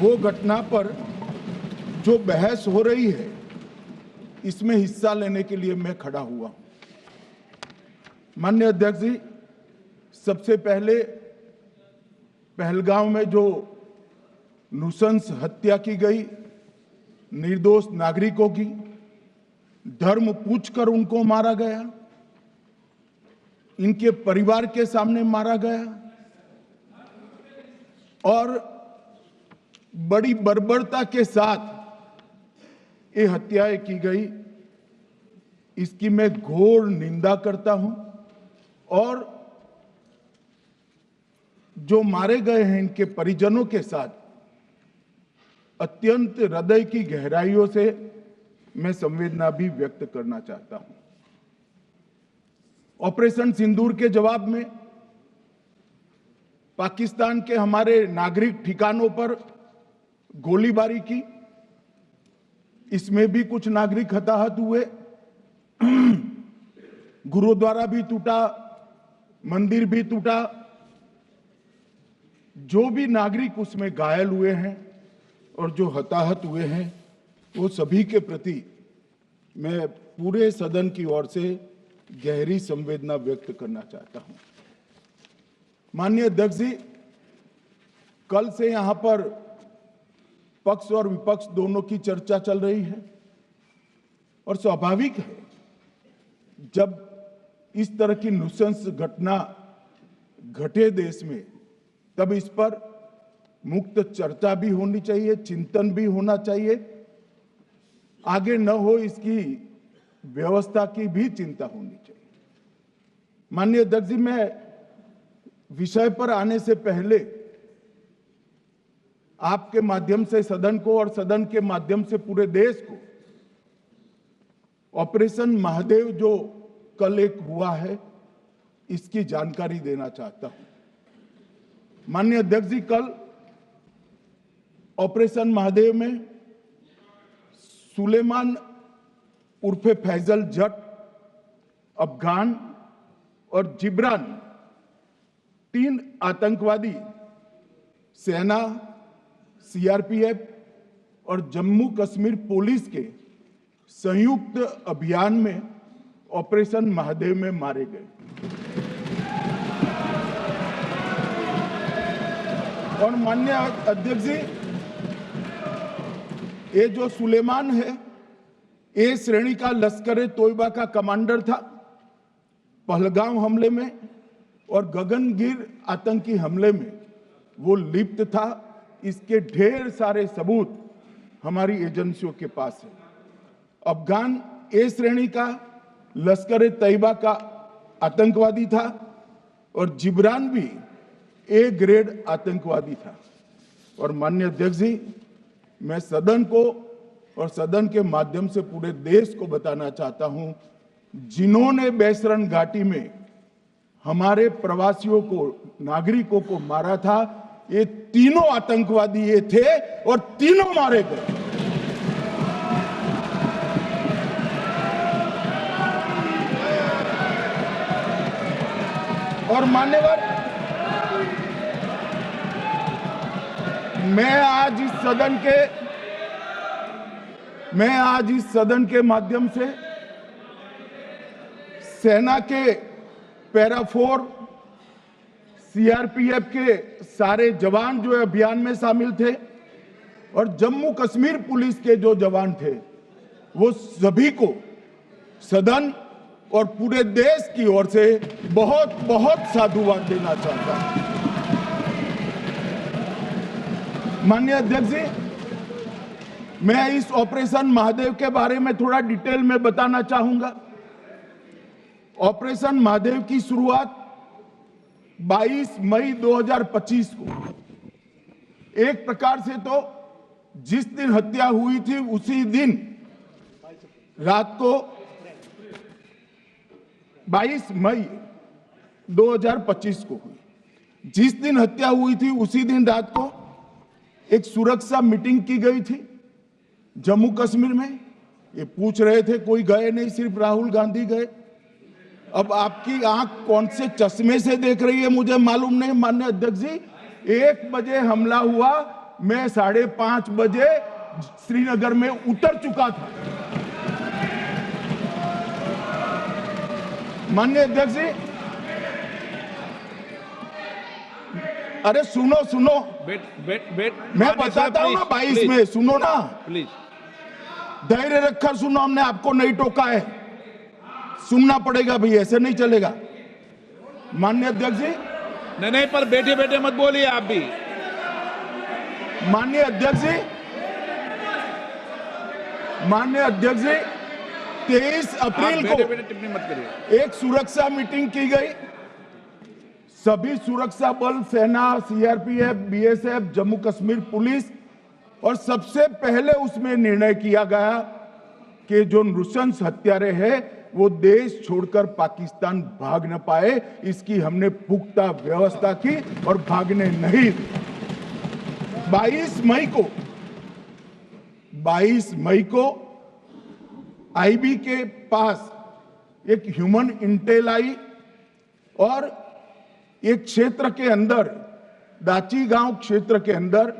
वो घटना पर जो बहस हो रही है इसमें हिस्सा लेने के लिए मैं खड़ा हुआ हूं। माननीय अध्यक्ष जी, सबसे पहले पहलगांव में जो नृशंस हत्या की गई निर्दोष नागरिकों की, धर्म पूछकर उनको मारा गया, इनके परिवार के सामने मारा गया और बड़ी बर्बरता के साथ ये हत्याएं की गई, इसकी मैं घोर निंदा करता हूं। और जो मारे गए हैं इनके परिजनों के साथ अत्यंत हृदय की गहराइयों से मैं संवेदना भी व्यक्त करना चाहता हूं। ऑपरेशन सिंदूर के जवाब में पाकिस्तान के हमारे नागरिक ठिकानों पर गोलीबारी की, इसमें भी कुछ नागरिक हताहत हुए, गुरुद्वारा भी टूटा, मंदिर भी टूटा। जो भी नागरिक उसमें घायल हुए हैं और जो हताहत हुए हैं वो सभी के प्रति मैं पूरे सदन की ओर से गहरी संवेदना व्यक्त करना चाहता हूं। माननीय अध्यक्ष जी, कल से यहां पर पक्ष और विपक्ष दोनों की चर्चा चल रही है और स्वाभाविक है जब इस तरह की नृशंस घटना घटे देश में तब इस पर मुक्त चर्चा भी होनी चाहिए, चिंतन भी होना चाहिए, आगे न हो इसकी व्यवस्था की भी चिंता होनी चाहिए। माननीय अध्यक्ष जी, मैं विषय पर आने से पहले आपके माध्यम से सदन को और सदन के माध्यम से पूरे देश को ऑपरेशन महादेव जो कल एक हुआ है इसकी जानकारी देना चाहता हूं। माननीय अध्यक्ष जी, कल ऑपरेशन महादेव में सुलेमान उर्फे फैजल जट, अफगान और जिब्रान, 3 आतंकवादी सेना, सीआरपीएफ और जम्मू कश्मीर पुलिस के संयुक्त अभियान में ऑपरेशन महादेव में मारे गए। और माननीय अध्यक्ष जी, ये जो सुलेमान है ए श्रेणी का लश्कर तोयबा का कमांडर था पहलगाम हमले में, और गगनगिर आतंकी हमले में वो लिप्त था। इसके ढेर सारे सबूत हमारी एजेंसियों के पास है। अफगान ए श्रेणी का लश्कर तैयबा का आतंकवादी था और जिब्रान भी ए ग्रेड आतंकवादी था। और माननीय अध्यक्ष जी, मैं सदन को और सदन के माध्यम से पूरे देश को बताना चाहता हूं, जिन्होंने बैसरन घाटी में हमारे प्रवासियों को, नागरिकों को मारा था, ये तीनों आतंकवादी ये थे और तीनों मारे गए। और मान्यवर, मैं आज इस सदन के माध्यम से सेना के पैरा 4, सीआरपीएफ के सारे जवान जो अभियान में शामिल थे और जम्मू कश्मीर पुलिस के जो जवान थे, वो सभी को सदन और पूरे देश की ओर से बहुत बहुत साधुवाद देना चाहता हूं। माननीय अध्यक्ष जी, मैं इस ऑपरेशन महादेव के बारे में थोड़ा डिटेल में बताना चाहूंगा। ऑपरेशन महादेव की शुरुआत 22 मई 2025 को, एक प्रकार से तो जिस दिन हत्या हुई थी उसी दिन रात को 22 मई 2025 को हुई। जिस दिन हत्या हुई थी उसी दिन रात को एक सुरक्षा मीटिंग की गई थी जम्मू कश्मीर में। ये पूछ रहे थे, कोई गए नहीं, सिर्फ राहुल गांधी गए। अब आपकी आंख कौन से चश्मे से देख रही है मुझे मालूम नहीं। माननीय अध्यक्ष जी, 1 बजे हमला हुआ, मैं 5:30 बजे श्रीनगर में उतर चुका था। माननीय अध्यक्ष जी, अरे सुनो सुनो, मैं बताता हूँ ना 22 में, सुनो ना प्लीज, धैर्य रखकर सुनो, हमने आपको नहीं टोका है, सुनना पड़ेगा भाई, ऐसे नहीं चलेगा। माननीय अध्यक्ष जी, नहीं, पर बैठे बैठे मत बोलिए आप भी। माननीय अध्यक्ष जी, 23 अप्रैल को बैठे बैठे टिप्पणी मत करिए। एक सुरक्षा मीटिंग की गई, सभी सुरक्षा बल, सेना, CRPF, BSF, Jammu Kashmir police, और सबसे पहले उसमें निर्णय किया गया कि जो नृशंस हत्यारे हैं वो देश छोड़कर पाकिस्तान भाग न पाए, इसकी हमने पुख्ता व्यवस्था की और भागने नहीं दी। 22 मई को आईबी के पास एक ह्यूमन इंटेल आई और एक क्षेत्र के अंदर, दाची गांव क्षेत्र के अंदर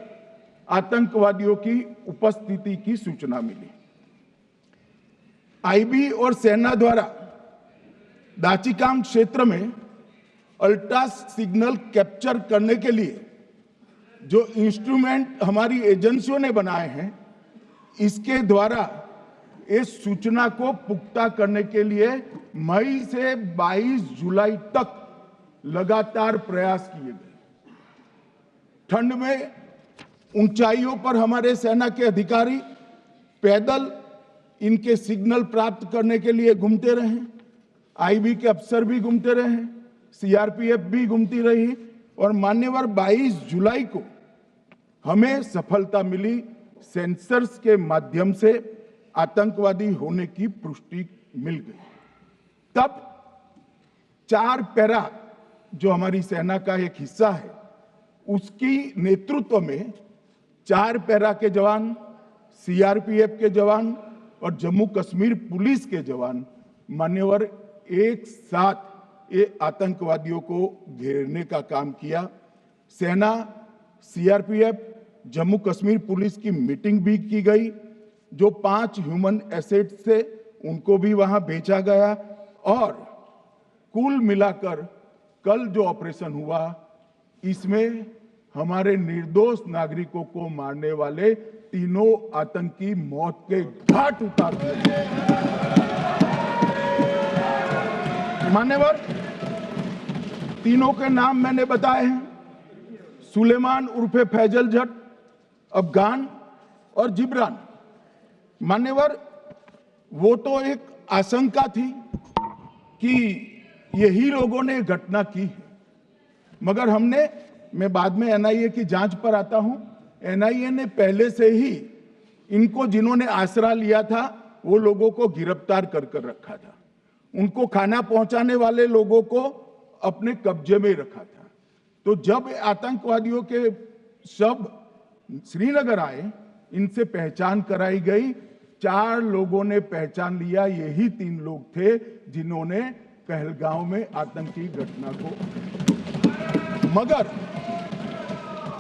आतंकवादियों की उपस्थिति की सूचना मिली। आईबी और सेना द्वारा दाचीकाम क्षेत्र में अल्ट्रा सिग्नल कैप्चर करने के लिए जो इंस्ट्रूमेंट हमारी एजेंसियों ने बनाए हैं, इसके द्वारा इस सूचना को पुख्ता करने के लिए मई से 22 जुलाई तक लगातार प्रयास किए गए। ठंड में ऊंचाइयों पर हमारे सेना के अधिकारी पैदल इनके सिग्नल प्राप्त करने के लिए घूमते रहे, आईबी के अफसर भी घूमते रहे, सीआरपीएफ भी घूमती रही, और मान्यवर 22 जुलाई को हमें सफलता मिली। सेंसर्स के माध्यम से आतंकवादी होने की पुष्टि मिल गई। तब 4 पैरा जो हमारी सेना का एक हिस्सा है, उसकी नेतृत्व में 4 पैरा के जवान, सीआरपीएफ के जवान और जम्मू कश्मीर पुलिस के जवान मान्यवर एक साथ ये आतंकवादियों को घेरने का काम किया। सेना, सीआरपीएफ, जम्मू कश्मीर पुलिस की मीटिंग भी की गई। जो 5 ह्यूमन एसेट्स थे उनको भी वहां भेजा गया, और कुल मिलाकर कल जो ऑपरेशन हुआ, इसमें हमारे निर्दोष नागरिकों को मारने वाले तीनों आतंकी मौत के घाट उतार दिए। मान्यवर, तीनों के नाम मैंने बताए हैं, सुलेमान उर्फे फैजल जट, अफगान और जिब्रान। मान्यवर, वो तो एक आशंका थी कि यही लोगों ने घटना की है, मगर मैं बाद में एनआईए की जांच पर आता हूं, एनआईए ने पहले से ही इनको, जिन्होंने आसरा लिया था, वो लोगों को गिरफ्तार कर रखा था, उनको खाना पहुंचाने वाले लोगों को अपने कब्जे में रखा था। तो जब आतंकवादियों के शव श्रीनगर आए, इनसे पहचान कराई गई, 4 लोगों ने पहचान लिया, यही 3 लोग थे जिन्होंने पहलगांव में आतंकी घटना को,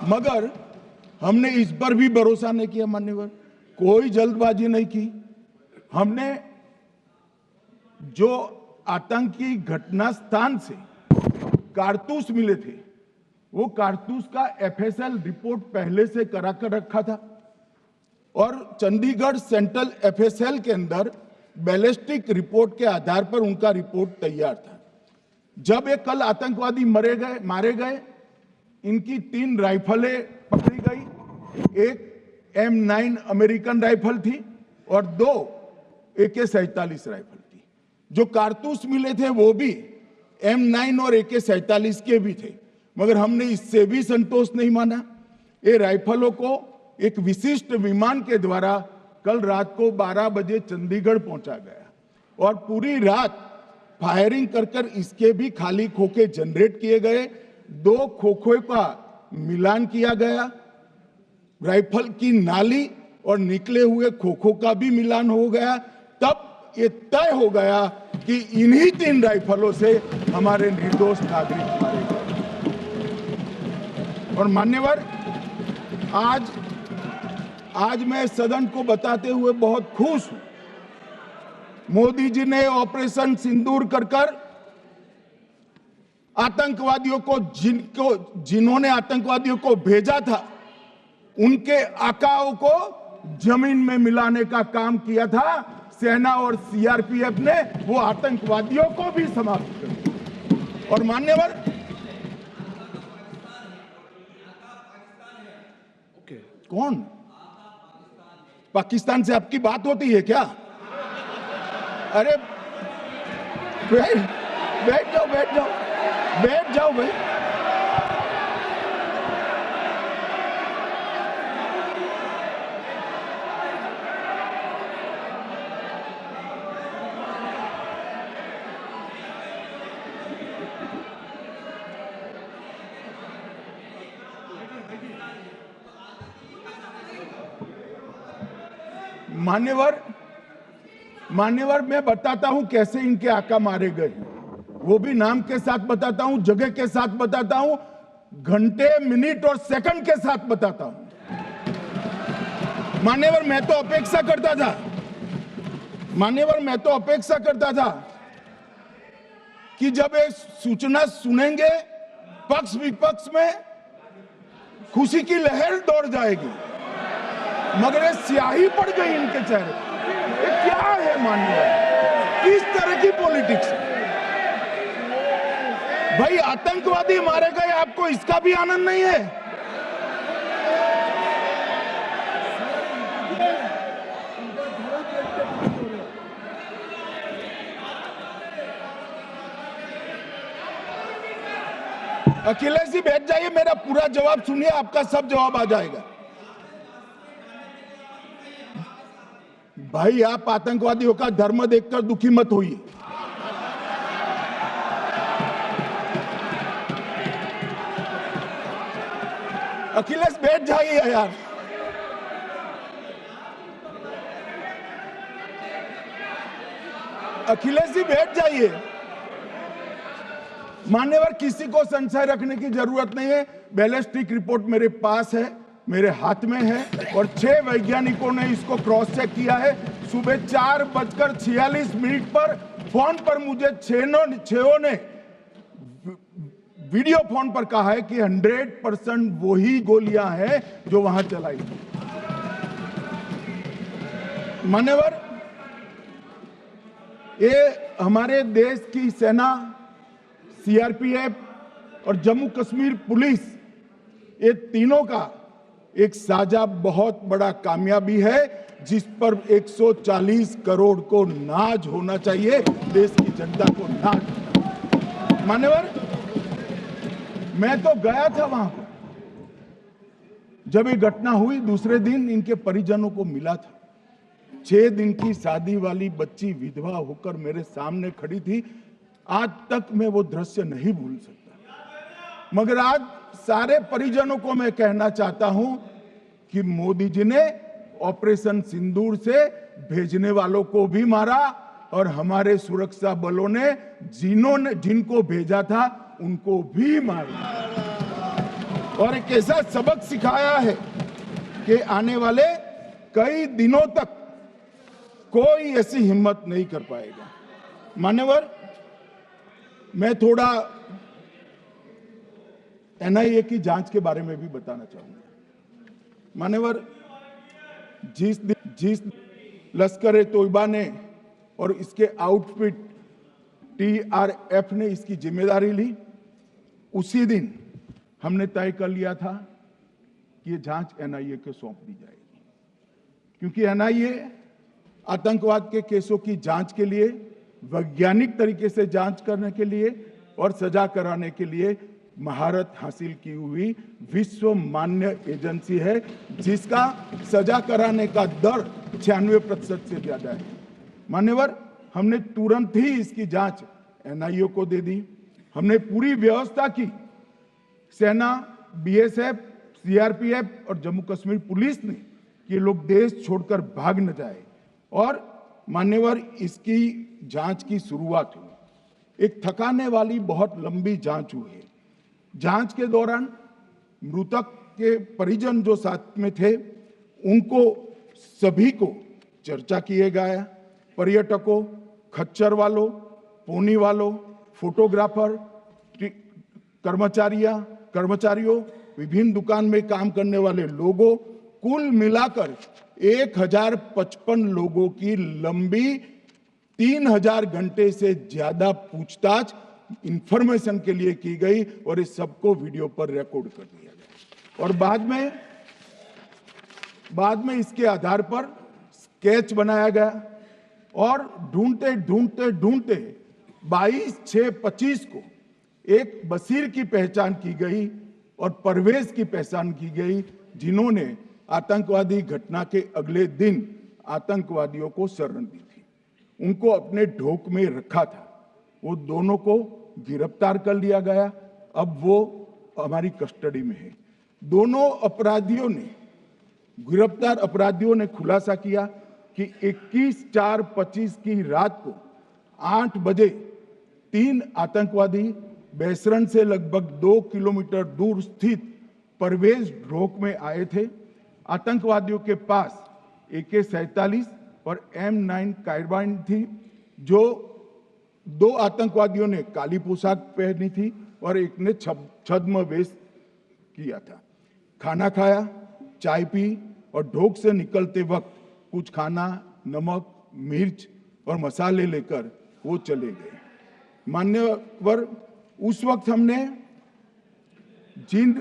मगर हमने इस पर भी भरोसा नहीं किया। मान्यवर, कोई जल्दबाजी नहीं की। हमने जो आतंकी घटना स्थान से कारतूस मिले थे, वो कारतूस का एफएसएल रिपोर्ट पहले से करा कर रखा था, और चंडीगढ़ सेंट्रल एफएसएल के अंदर बैलिस्टिक रिपोर्ट के आधार पर उनका रिपोर्ट तैयार था। जब ये कल आतंकवादी मारे गए, इनकी 3 राइफलें पकड़ी गई, एक M9 अमेरिकन राइफल थी और 2 AK-47 राइफल थी। जो कारतूस मिले थे वो भी M9 और AK-47 के भी थे, मगर हमने इससे भी संतोष नहीं माना। ये राइफलों को एक विशिष्ट विमान के द्वारा कल रात को 12 बजे चंडीगढ़ पहुंचा गया, और पूरी रात फायरिंग कर इसके भी खाली खोखे जनरेट किए गए। 2 खोखों का मिलान किया गया, राइफल की नाली और निकले हुए खोखों का भी मिलान हो गया। तब ये तय हो गया कि इन्हीं 3 राइफलों से हमारे निर्दोष नागरिक मारे गए। और मान्यवर, आज मैं सदन को बताते हुए बहुत खुश हूं। मोदी जी ने ऑपरेशन सिंदूर कर आतंकवादियों को जिन्होंने आतंकवादियों को भेजा था उनके आकाओं को जमीन में मिलाने का काम किया था। सेना और सीआरपीएफ ने वो आतंकवादियों को भी समाप्त कर दिया। और मान्यवर, कौन पाकिस्तान से आपकी बात होती है क्या? अरे बैठ जाओ भाई। मान्यवर मैं बताता हूं कैसे इनके आका मारे गए, वो भी नाम के साथ बताता हूं, जगह के साथ बताता हूं, घंटे, मिनट और सेकंड के साथ बताता हूं। मान्यवर मैं तो अपेक्षा करता था कि जब ये सूचना सुनेंगे पक्ष विपक्ष में खुशी की लहर दौड़ जाएगी, मगर ये स्याही पड़ गई इनके चेहरे। ये क्या है मान्यवर, किस तरह की पॉलिटिक्स है भाई? आतंकवादी मारे गए, आपको इसका भी आनंद नहीं है? अखिलेश जी बैठ जाइए, मेरा पूरा जवाब सुनिए, आपका सब जवाब आ जाएगा। भाई आप आतंकवादियों का धर्म देखकर दुखी मत होइए। अखिलेश बैठ जाइए यार। अखिलेश जी बैठ जाइए। मान्यवर किसी को संशय रखने की जरूरत नहीं है। बैलिस्टिक रिपोर्ट मेरे पास है, मेरे हाथ में है, और 6 वैज्ञानिकों ने इसको क्रॉस चेक किया है। सुबह 4:46 पर फोन पर मुझे 6 ने वीडियो फोन पर कहा है कि 100% वही गोलियां हैं जो वहां चलाई। मान्यवर, ये हमारे देश की सेना, सीआरपीएफ और जम्मू कश्मीर पुलिस, ये तीनों का एक साझा बहुत बड़ा कामयाबी है, जिस पर 140 करोड़ को नाज होना चाहिए, देश की जनता को नाज। मान्यवर, मैं तो गया था वहां पर जब ये घटना हुई। दूसरे दिन इनके परिजनों को मिला था। 6 दिन की शादी वाली बच्ची विधवा होकर मेरे सामने खड़ी थी। आज तक मैं वो दृश्य नहीं भूल सकता। मगर आज सारे परिजनों को मैं कहना चाहता हूं कि मोदी जी ने ऑपरेशन सिंदूर से भेजने वालों को भी मारा, और हमारे सुरक्षा बलों ने जिनको भेजा था उनको भी मारा, और एक ऐसा सबक सिखाया है कि आने वाले कई दिनों तक कोई ऐसी हिम्मत नहीं कर पाएगा। मान्यवर, मैं थोड़ा एनआईए की जांच के बारे में भी बताना चाहूंगा। मान्यवर, जिस लश्कर-ए-तोयबा ने और इसके आउटफिट टीआरएफ ने इसकी जिम्मेदारी ली, उसी दिन हमने तय कर लिया था कि ये जांच एनआईए को सौंप दी जाएगी, क्योंकि एनआईए आतंकवाद के केसों की जांच के लिए, वैज्ञानिक तरीके से जांच करने के लिए और सजा कराने के लिए महारत हासिल की हुई विश्व मान्य एजेंसी है, जिसका सजा कराने का दर 96% से ज्यादा है। मान्यवर, हमने तुरंत ही इसकी जांच एनआईए को दे दी। हमने पूरी व्यवस्था की। सेना, बीएसएफ, सीआरपीएफ और जम्मू कश्मीर पुलिस ने कि ये लोग देश छोड़कर भाग न जाए। और मान्यवर, इसकी जांच की शुरुआत हुई। एक थकाने वाली बहुत लंबी जांच हुई है। जांच के दौरान मृतक के परिजन जो साथ में थे उनको सभी को चर्चा किए गया। पर्यटकों, खच्चर वालों, पोनी वालों, फोटोग्राफर, कर्मचारियों, विभिन्न दुकान में काम करने वाले लोगों, कुल मिलाकर 1055 लोगों की लंबी 3000 घंटे से ज्यादा पूछताछ इंफॉर्मेशन के लिए की गई और इस सबको वीडियो पर रिकॉर्ड कर दिया गया। और बाद में इसके आधार पर स्केच बनाया गया और ढूंढते 22/6/25 को एक बशीर की पहचान की गई और परवेज की पहचान की गई, जिन्होंने आतंकवादी घटना के अगले दिन आतंकवादियों को शरण दी थी। उनको अपने ढोक में रखा था। वो दोनों को गिरफ्तार कर लिया गया। अब वो हमारी कस्टडी में है। दोनों गिरफ्तार अपराधियों ने खुलासा किया कि 21/4/25 की रात को 8 बजे 3 आतंकवादी बेसरन से लगभग 2 किलोमीटर दूर स्थित परवेज ढोक में आए थे। आतंकवादियों के पास AK-47 और M9 कार्बाइन थी। जो 2 आतंकवादियों ने काली पोशाक पहनी थी और एक ने छद्म वेश किया था। खाना खाया, चाय पी और ढोक से निकलते वक्त कुछ खाना, नमक, मिर्च और मसाले लेकर वो चले गए। मान्यवर, उस वक्त हमने जिन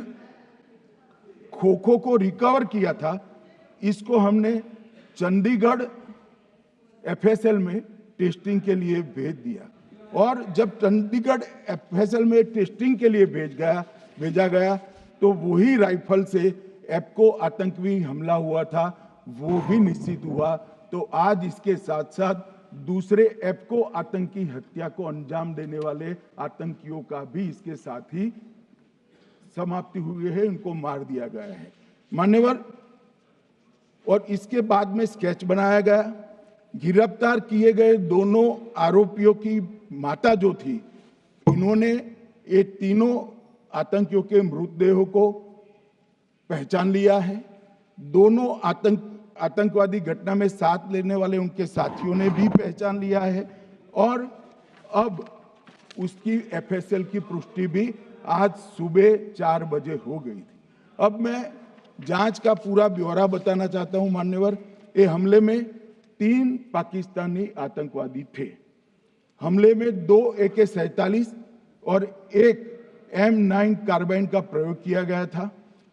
खोखो को रिकवर किया था, इसको हमने चंडीगढ़ FSL में टेस्टिंग के लिए भेज दिया। और जब चंडीगढ़ FSL में टेस्टिंग के लिए भेजा गया तो वही राइफल से एप्को आतंकी हमला हुआ था, वो भी निश्चित हुआ। तो आज इसके साथ साथ दूसरे एप्को आतंकी हत्या को अंजाम देने वाले आतंकियों का भी इसके साथ ही समाप्ति हुई है, इनको मार दिया गया है। मान्यवर, और इसके बाद में स्केच बनाया गया। गिरफ्तार किए गए दोनों आरोपियों की माता जो थी, इन्होंने ये तीनों आतंकियों के मृतदेहों को पहचान लिया है। दोनों आतंकवादी घटना में साथ लेने वाले उनके साथियों ने भी पहचान लिया है और अब उसकी FSL की पुष्टि भी आज सुबह 4 बजे हो गई थी। अब मैं जांच का पूरा ब्यौरा बताना चाहता हूं। मान्यवर, ये हमले में 3 पाकिस्तानी आतंकवादी थे। हमले में 2 AK-47 और 1 M9 कार्बाइन का प्रयोग किया गया था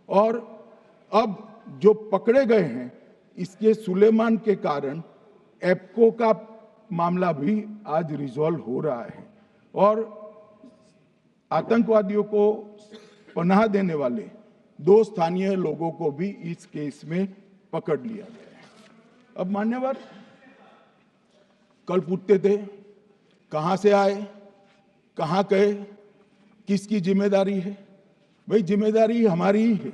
और अब जो पकड़े गए हैं, इसके सुलेमान के कारण एप्को का मामला भी आज रिजॉल्व हो रहा है और आतंकवादियों को पनाह देने वाले 2 स्थानीय लोगों को भी इस केस में पकड़ लिया गया है। अब मान्यवर, कल पूछते थे कहां से आए, कहां गए, किसकी जिम्मेदारी है। भाई, जिम्मेदारी हमारी ही है।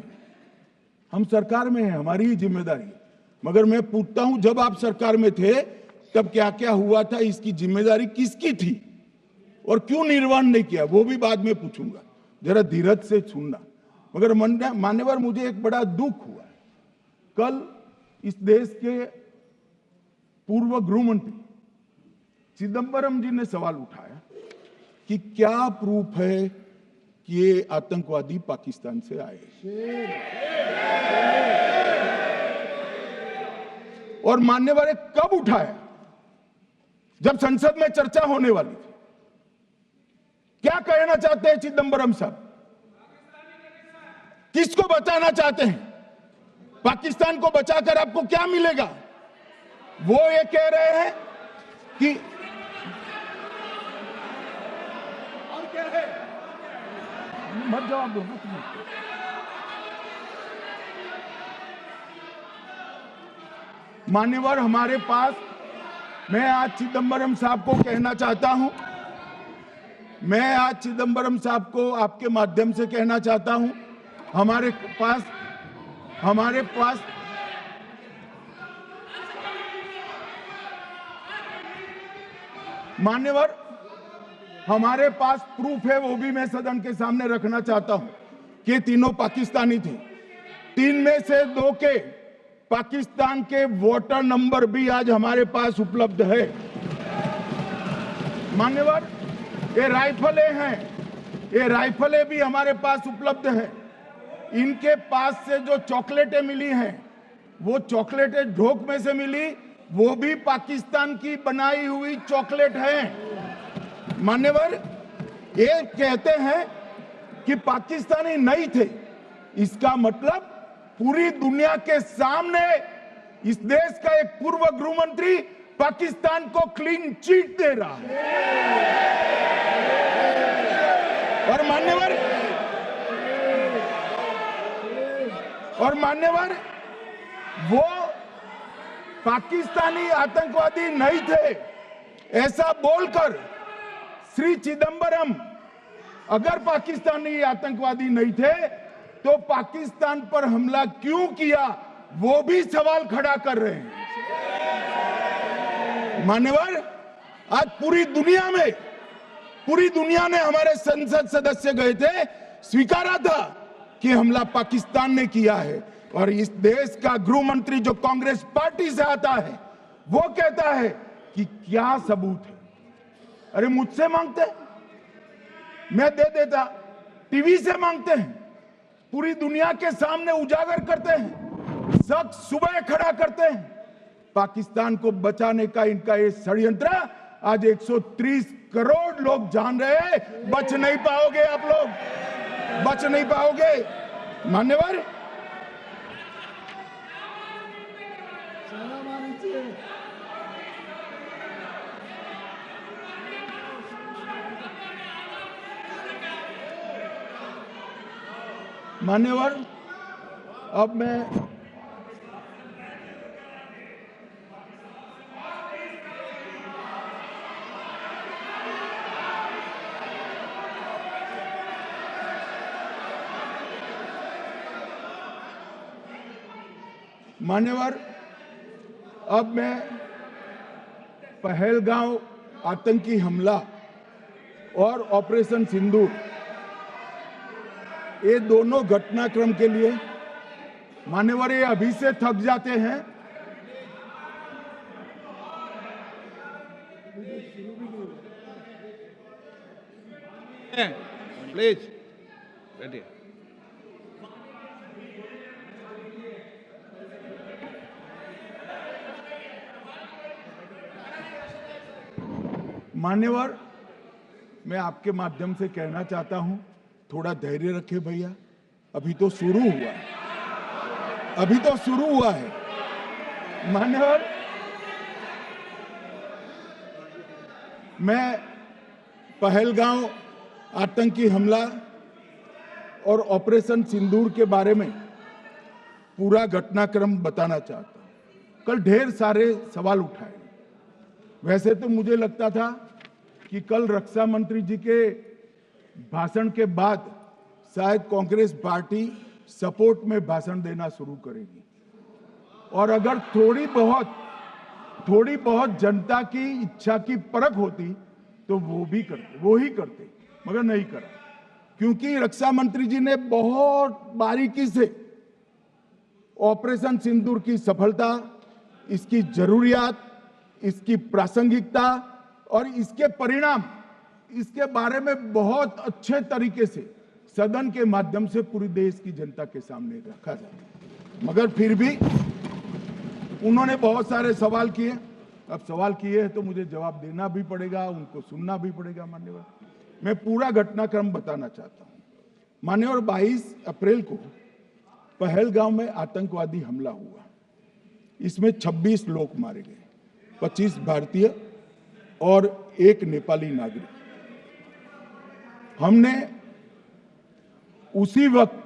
हम सरकार में हैं, हमारी ही जिम्मेदारी है। मगर मैं पूछता हूं, जब आप सरकार में थे तब क्या क्या हुआ था, इसकी जिम्मेदारी किसकी थी और क्यों निर्वहन नहीं किया, वो भी बाद में पूछूंगा। जरा धीरज से सुनना। मगर मान्यवर, मुझे एक बड़ा दुख हुआ। कल इस देश के पूर्व गृह मंत्री चिदंबरम जी ने सवाल उठाया कि क्या प्रूफ है कि ये आतंकवादी पाकिस्तान से आए। और मान्यवर, कब उठाया? जब संसद में चर्चा होने वाली थी। क्या कहना चाहते हैं चिदंबरम साहब? किसको बचाना चाहते हैं? पाकिस्तान को बचाकर आपको क्या मिलेगा? वो ये कह रहे हैं कि मत जवाब दो। मान्यवर, हमारे पास, मैं आज चिदंबरम साहब को कहना चाहता हूं, मैं आज चिदंबरम साहब को आपके माध्यम से कहना चाहता हूं, हमारे पास मान्यवर, हमारे पास प्रूफ है, वो भी मैं सदन के सामने रखना चाहता हूं कि तीनों पाकिस्तानी थे। 3 में से 2 के पाकिस्तान के वोटर नंबर भी आज हमारे पास उपलब्ध है। मान्यवर, ये राइफलें हैं, ये राइफलें भी हमारे पास उपलब्ध है। इनके पास से जो चॉकलेटें मिली हैं, वो चॉकलेटें ढोक में से मिली, वो भी पाकिस्तान की बनाई हुई चॉकलेट है। मान्यवर, ये कहते हैं कि पाकिस्तानी नहीं थे, इसका मतलब पूरी दुनिया के सामने इस देश का एक पूर्व गृह मंत्री पाकिस्तान को क्लीन चिट दे रहा है। और मान्यवर, वो पाकिस्तानी आतंकवादी नहीं थे ऐसा बोलकर श्री चिदंबरम अगर पाकिस्तानी आतंकवादी नहीं थे तो पाकिस्तान पर हमला क्यों किया, वो भी सवाल खड़ा कर रहे हैं। मान्यवर, आज पूरी दुनिया ने हमारे संसद सदस्य गए थे, स्वीकारा था कि हमला पाकिस्तान ने किया है। और इस देश का गृह मंत्री जो कांग्रेस पार्टी से आता है, वो कहता है कि क्या सबूत है। अरे मुझसे मांगते हैं, मैं दे देता। टीवी से मांगते हैं, पूरी दुनिया के सामने उजागर करते हैं, शक सुबह खड़ा करते हैं। पाकिस्तान को बचाने का इनका ये षड्यंत्र आज 130 करोड़ लोग जान रहे हैं। बच नहीं पाओगे आप लोग, बच नहीं पाओगे। मान्यवर, मान्यवर, अब मैं पहलगांव आतंकी हमला और ऑपरेशन सिंदूर, ये दोनों घटनाक्रम के लिए मान्यवर ये अभी से थक जाते हैं। प्लीज बैठिए। मान्यवर, मैं आपके माध्यम से कहना चाहता हूं, थोड़ा धैर्य रखे भैया, अभी तो शुरू हुआ है, अभी तो शुरू हुआ है। मान्यवर, मैं पहलगांव आतंकी हमला और ऑपरेशन सिंदूर के बारे में पूरा घटनाक्रम बताना चाहता हूं। कल ढेर सारे सवाल उठाए। वैसे तो मुझे लगता था कि कल रक्षा मंत्री जी के भाषण के बाद शायद कांग्रेस पार्टी सपोर्ट में भाषण देना शुरू करेगी और अगर थोड़ी बहुत जनता की इच्छा की परख होती तो वो ही करते, मगर नहीं करा। क्योंकि रक्षा मंत्री जी ने बहुत बारीकी से ऑपरेशन सिंदूर की सफलता, इसकी जरूरियात, इसकी प्रासंगिकता और इसके परिणाम, इसके बारे में बहुत अच्छे तरीके से सदन के माध्यम से पूरी देश की जनता के सामने रखा जाए। मगर फिर भी उन्होंने बहुत सारे सवाल किए। अब सवाल किए हैं तो मुझे जवाब देना भी पड़ेगा, उनको सुनना भी पड़ेगा। मान्यवर, मैं पूरा घटनाक्रम बताना चाहता हूं। मान्यवर, 22 अप्रैल को पहलगांव में आतंकवादी हमला हुआ। इसमें 26 लोग मारे गए, 25 भारतीय और 1 नेपाली नागरिक। हमने उसी वक्त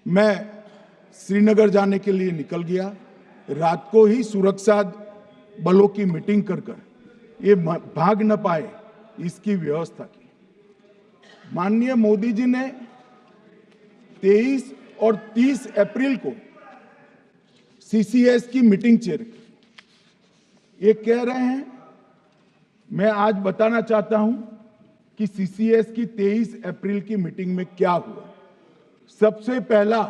मैं श्रीनगर जाने के लिए निकल गया। रात को ही सुरक्षा बलों की मीटिंग कर ये भाग न पाए, इसकी व्यवस्था की। माननीय मोदी जी ने 23 और 30 अप्रैल को सीसीएस की मीटिंग चेयर की। ये कह रहे हैं, मैं आज बताना चाहता हूं कि सीसीएस की 23 अप्रैल की मीटिंग में क्या हुआ। सबसे पहला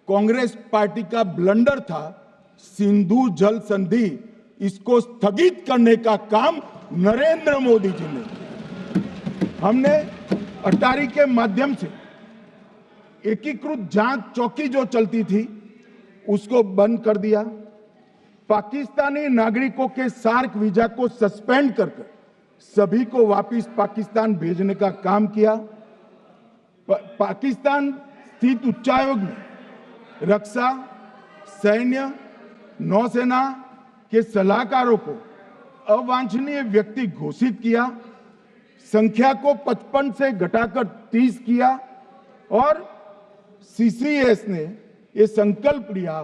कांग्रेस पार्टी का ब्लंडर था, सिंधु जल संधि, इसको स्थगित करने का काम नरेंद्र मोदी जी ने किया। हमने अटारी के माध्यम से एकीकृत जांच चौकी जो चलती थी उसको बंद कर दिया। पाकिस्तानी नागरिकों के सार्क वीजा को सस्पेंड कर सभी को वापस पाकिस्तान भेजने का काम किया। पाकिस्तान स्थित उच्चायोग ने रक्षा, सैन्य, नौसेना के सलाहकारों को अवांछनीय व्यक्ति घोषित किया, संख्या को 55 से घटाकर 30 किया और सीसीएस ने ये संकल्प लिया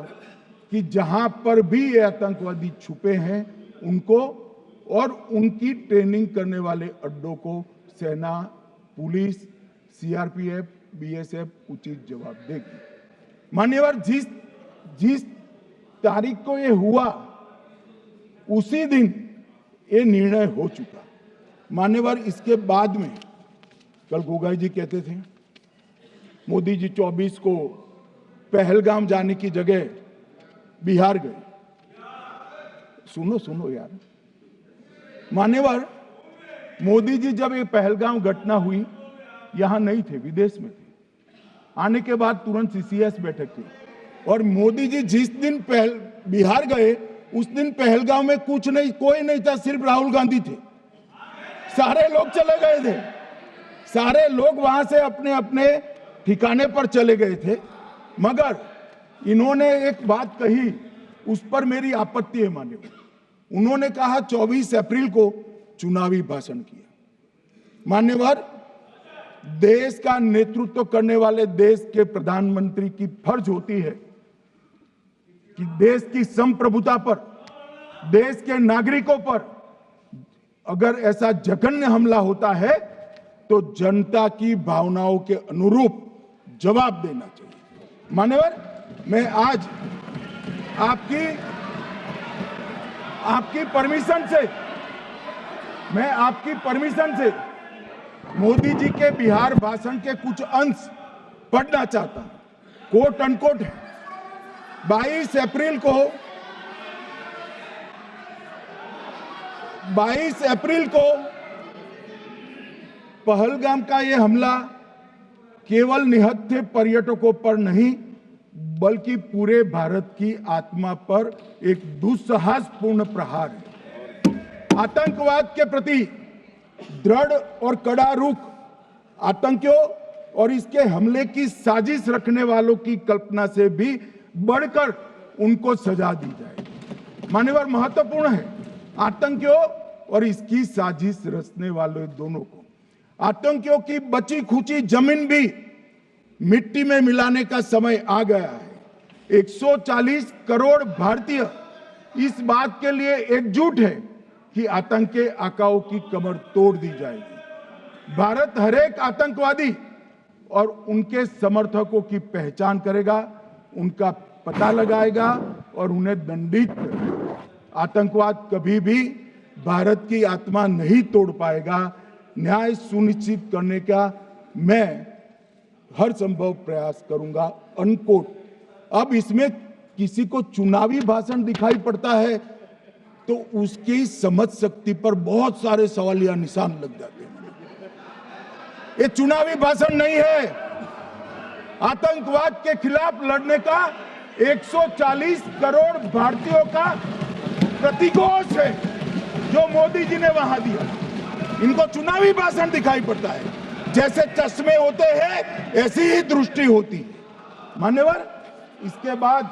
कि जहां पर भी ये आतंकवादी छुपे हैं उनको और उनकी ट्रेनिंग करने वाले अड्डों को सेना, पुलिस, सीआरपीएफ, बीएसएफ उचित जवाब देगी। मान्यवर, जिस तारीख को ये हुआ उसी दिन ये निर्णय हो चुका। मान्यवर, इसके बाद में कल गोगाई जी कहते थे मोदी जी 24 को पहलगाम जाने की जगह बिहार गए। सुनो यार। मान्यवर, मोदी जी जब ये पहलगाम घटना हुई यहां नहीं थे, विदेश में थे। आने के बाद तुरंत सीसीएस बैठक की और मोदी जी जिस दिन बिहार गए उस दिन पहलगाम में कुछ नहीं, कोई नहीं था, सिर्फ राहुल गांधी थे। सारे लोग चले गए थे, सारे लोग वहां से अपने अपने ठिकाने पर चले गए थे। मगर इन्होंने एक बात कही, उस पर मेरी आपत्ति है। मान्यवर, उन्होंने कहा 24 अप्रैल को चुनावी भाषण किया। मान्यवर, देश का नेतृत्व करने वाले देश के प्रधानमंत्री की फर्ज होती है कि देश की संप्रभुता पर, देश के नागरिकों पर अगर ऐसा जघन्य हमला होता है तो जनता की भावनाओं के अनुरूप जवाब देना चाहिए। मान्यवर, मैं आज आपकी परमिशन से मोदी जी के बिहार भाषण के कुछ अंश पढ़ना चाहता हूं। कोट अनकोट है। 22 अप्रैल को पहलगाम का यह हमला केवल निहत्थे पर्यटकों पर नहीं बल्कि पूरे भारत की आत्मा पर एक दुस्साहसपूर्ण प्रहार है। आतंकवाद के प्रति दृढ़ और कड़ा रुख, आतंकियों और इसके हमले की साजिश रखने वालों की कल्पना से भी बढ़कर उनको सजा दी जाए। मान्यवर, महत्वपूर्ण है आतंकियों और इसकी साजिश रचने वाले दोनों को। आतंकियों की बची खुची जमीन भी मिट्टी में मिलाने का समय आ गया है। 140 करोड़ भारतीय इस बात के लिए एकजुट है कि आतंक के आकाओं की कमर तोड़ दी जाएगी। भारत हरेक आतंकवादी और उनके समर्थकों की पहचान करेगा, उनका पता लगाएगा और उन्हें दंडित करेगा। आतंकवाद कभी भी भारत की आत्मा नहीं तोड़ पाएगा। न्याय सुनिश्चित करने का मैं हर संभव प्रयास करूंगा। अनकोट। अब इसमें किसी को चुनावी भाषण दिखाई पड़ता है तो उसकी समझ शक्ति पर बहुत सारे सवालिया निशान लग जाते हैं। ये चुनावी भाषण नहीं है, आतंकवाद के खिलाफ लड़ने का 140 करोड़ भारतीयों का प्रतिघोष है जो मोदी जी ने वहां दिया। इनको चुनावी भाषण दिखाई पड़ता है। जैसे चश्मे होते हैं ऐसी ही दृष्टि होती है। मान्यवर, इसके बाद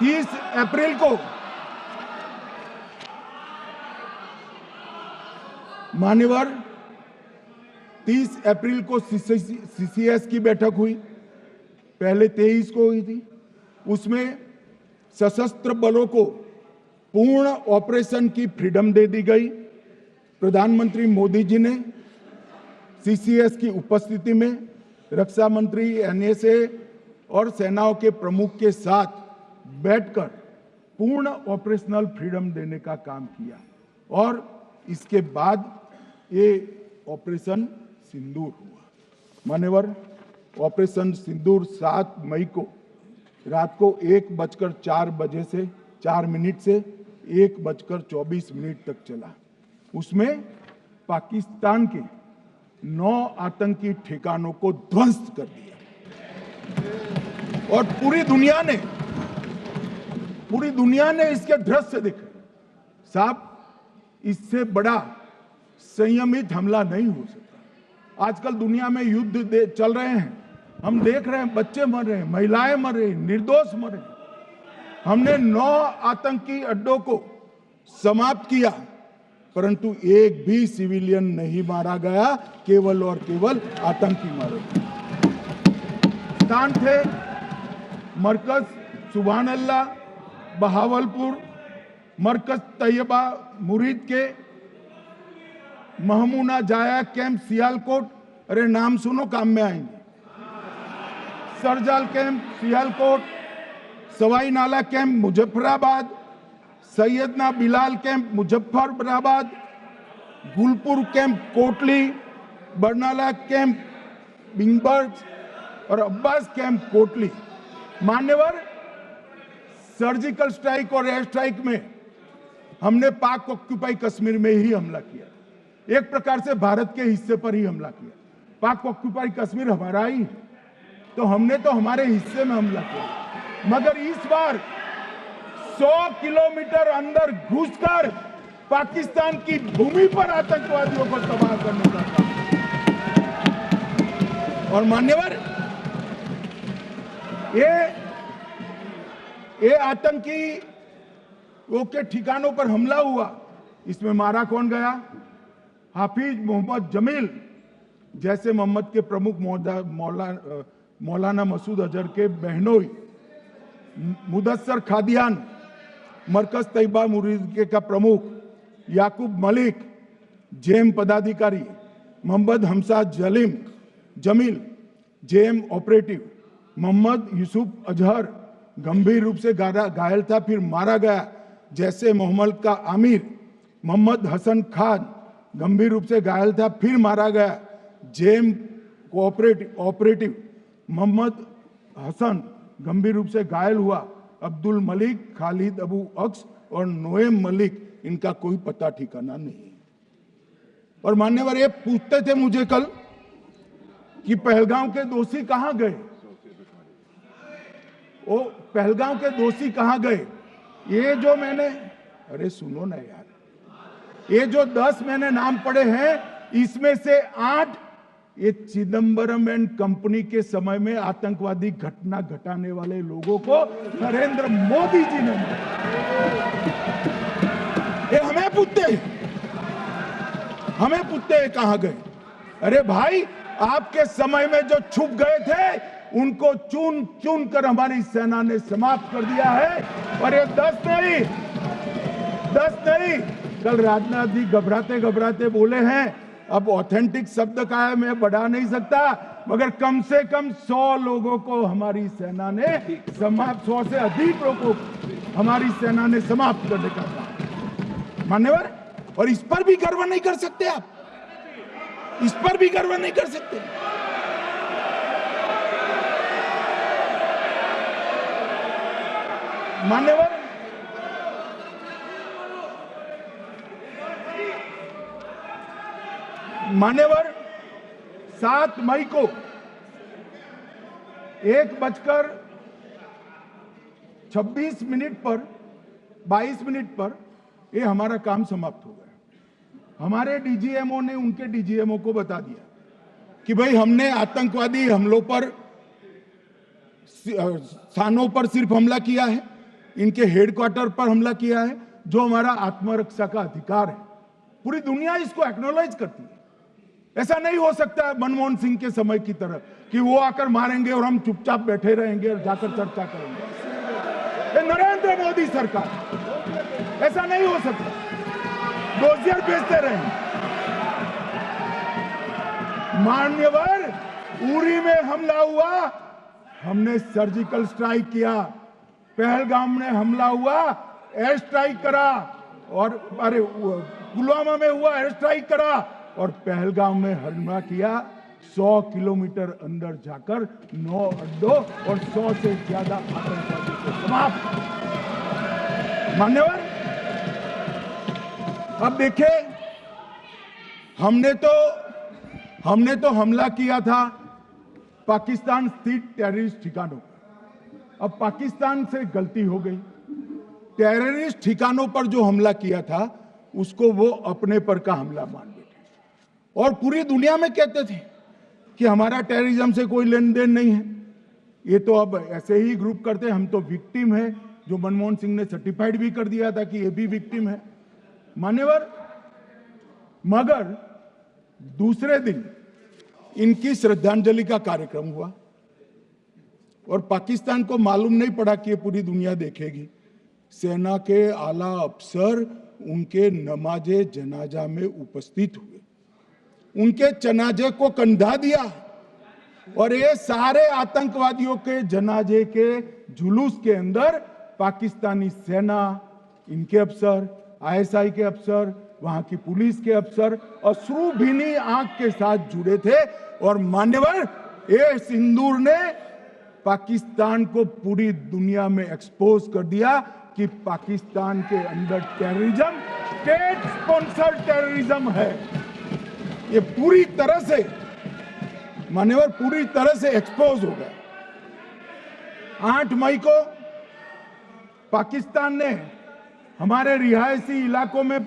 30 अप्रैल को सीसीएस की बैठक हुई। पहले 23 को हुई थी। उसमें सशस्त्र बलों को पूर्ण ऑपरेशन की फ्रीडम दे दी गई। प्रधानमंत्री मोदी जी ने सीसीएस की उपस्थिति में रक्षा मंत्री, एनएसए और सेनाओं के प्रमुख के साथ बैठकर पूर्ण ऑपरेशनल फ्रीडम देने का काम किया और इसके बाद ये ऑपरेशन सिंदूर हुआ। मान्यवर, ऑपरेशन सिंदूर 7 मई को रात को 1:04 से 1:24 तक चला। उसमें पाकिस्तान के 9 आतंकी ठिकानों को ध्वस्त कर दिया और पूरी दुनिया ने इसके दृश्य देखे। साहब, इससे बड़ा संयमित हमला नहीं हो सकता। आजकल दुनिया में युद्ध चल रहे हैं, हम देख रहे हैं, बच्चे मर रहे हैं, महिलाएं मर रही, निर्दोष मर रहे। हमने 9 आतंकी अड्डों को समाप्त किया, परंतु एक भी सिविलियन नहीं मारा गया, केवल और केवल आतंकी मारे। स्थान थे मरकज सुभान अल्लाह बहावलपुर, मरकज तैयबा मुरीद के, महमूना जाया कैंप सियालकोट, अरे नाम सुनो काम में आएंगे, सरजाल camp Sialkot, Sawai Nala camp Muzaffarabad, Syedna Bilal camp Muzaffarabad, Gulpur camp Kotli, Barnala camp Bhimber और अब्बास कैंप कोटली। मान्यवर, सर्जिकल स्ट्राइक और एयर स्ट्राइक में हमने पाक ऑक्यूपाई कश्मीर में ही हमला किया, एक प्रकार से भारत के हिस्से पर ही हमला किया। पाक ऑक्यूपाई कश्मीर हमारा ही है, तो हमने तो हमारे हिस्से में हमला किया, मगर इस बार 100 किलोमीटर अंदर घुसकर पाकिस्तान की भूमि पर आतंकवादियों को तबाह करने का काम। और मान्यवर, ये आतंकी के ठिकानों पर हमला हुआ, इसमें मारा कौन गया? हाफिज मोहम्मद जमील जैसे मोहम्मद के प्रमुख मौलाना मसूद अजहर के बहनोई, मुदस्सर खादियान मरकज तैयबा मुरीद का प्रमुख, याकूब मलिक जेएम पदाधिकारी, मोहम्मद हमसा जमील जेएम ऑपरेटिव, मोहम्मद यूसुफ अजहर गंभीर रूप से घायल था, फिर मारा गया, जैसे मोहम्मद का आमिर, मोहम्मद हसन खान गंभीर रूप से घायल था, फिर मारा गया, जेएम ऑपरेटिव मोहम्मद हसन गंभीर रूप से घायल हुआ, अब्दुल मलिक, खालिद अबू अक्स और नोएम मलिक, इनका कोई पता ठिकाना नहीं। और मान्यवर, ये पूछते थे मुझे कल कि पहलगांव के दोषी कहां गए, वो पहलगांव के दोषी कहां गए? ये जो मैंने, अरे सुनो ना यार, ये जो 10 मैंने नाम पढ़े हैं, इसमें से 8 ये चिदंबरम एंड कंपनी के समय में आतंकवादी घटना घटाने वाले लोगों को नरेंद्र मोदी जी ने मारा। ये हमें पूछते हैं कहां गए? अरे भाई, आपके समय में जो छुप गए थे, उनको चुन चुन कर हमारी सेना ने समाप्त कर दिया है। और ये 10 नहीं, कल राजनाथ जी घबराते घबराते बोले हैं, अब ऑथेंटिक शब्द का है, मैं बढ़ा नहीं सकता, मगर कम से कम 100 लोगों को हमारी सेना ने समाप्त, 100 से अधिक लोगों को हमारी सेना ने समाप्त करने का काम। मान्यवर, और इस पर भी गर्व नहीं कर सकते आप, इस पर भी गर्व नहीं कर सकते। मान्यवर, 7 मई को 1:22 पर ये हमारा काम समाप्त हो गया। हमारे डीजीएमओ ने उनके डीजीएमओ को बता दिया कि भाई, हमने आतंकवादी हमलों पर, स्थानों पर सिर्फ हमला किया है, इनके हेडक्वार्टर पर हमला किया है, जो हमारा आत्मरक्षा का अधिकार है। पूरी दुनिया इसको एक्नॉलेज करती है। ऐसा नहीं हो सकता मनमोहन सिंह के समय की तरह कि वो आकर मारेंगे और हम चुपचाप बैठे रहेंगे और जाकर चर्चा करेंगे। नरेंद्र मोदी सरकार, ऐसा नहीं हो सकता। डोजियर भेजते रहेंगे। मान्यवर, उरी में हमला हुआ, हमने सर्जिकल स्ट्राइक किया। पहलगाम में हमला हुआ, एयर स्ट्राइक करा, और अरे पुलवामा में हुआ, एयर स्ट्राइक करा, और पहलगाम में हमला किया, 100 किलोमीटर अंदर जाकर 9 अड्डों और 100 से ज्यादा आतंकवादियों को समाप्त। मान्यवर, अब देखिए, हमने तो हमला किया था पाकिस्तान स्थित टेररिस्ट ठिकानों पर। अब पाकिस्तान से गलती हो गई, टेररिस्ट ठिकानों पर जो हमला किया था उसको वो अपने पर का हमला मान बैठे और पूरी दुनिया में कहते थे कि हमारा टेररिज्म से कोई लेन देन नहीं है। ये तो अब ऐसे ही ग्रुप करते, हम तो विक्टिम है, जो मनमोहन सिंह ने सर्टिफाइड भी कर दिया था कि ये भी विक्टिम है। मान्यवर, मगर दूसरे दिन इनकी श्रद्धांजलि का कार्यक्रम हुआ और पाकिस्तान को मालूम नहीं पड़ा कि ये पूरी दुनिया देखेगी। सेना के आला अफसर उनके नमाजे जनाजा में उपस्थित हुए, उनके जनाजे को कंधा दिया और ये सारे आतंकवादियों के जनाजे के जुलूस के अंदर पाकिस्तानी सेना, इनके अफसर, आईएसआई के अफसर, वहां की पुलिस के अफसर अश्रुभीनी आंख के साथ जुड़े थे। और मान्यवर, ये सिंदूर ने पाकिस्तान को पूरी दुनिया में एक्सपोज कर दिया कि पाकिस्तान के अंदर टेररिज्म स्टेट स्पॉन्सर्ड टेररिज्म है। ये पूरी तरह से मान्यवर, पूरी तरह से एक्सपोज हो गया। 8 मई को पाकिस्तान ने हमारे रिहायशी इलाकों में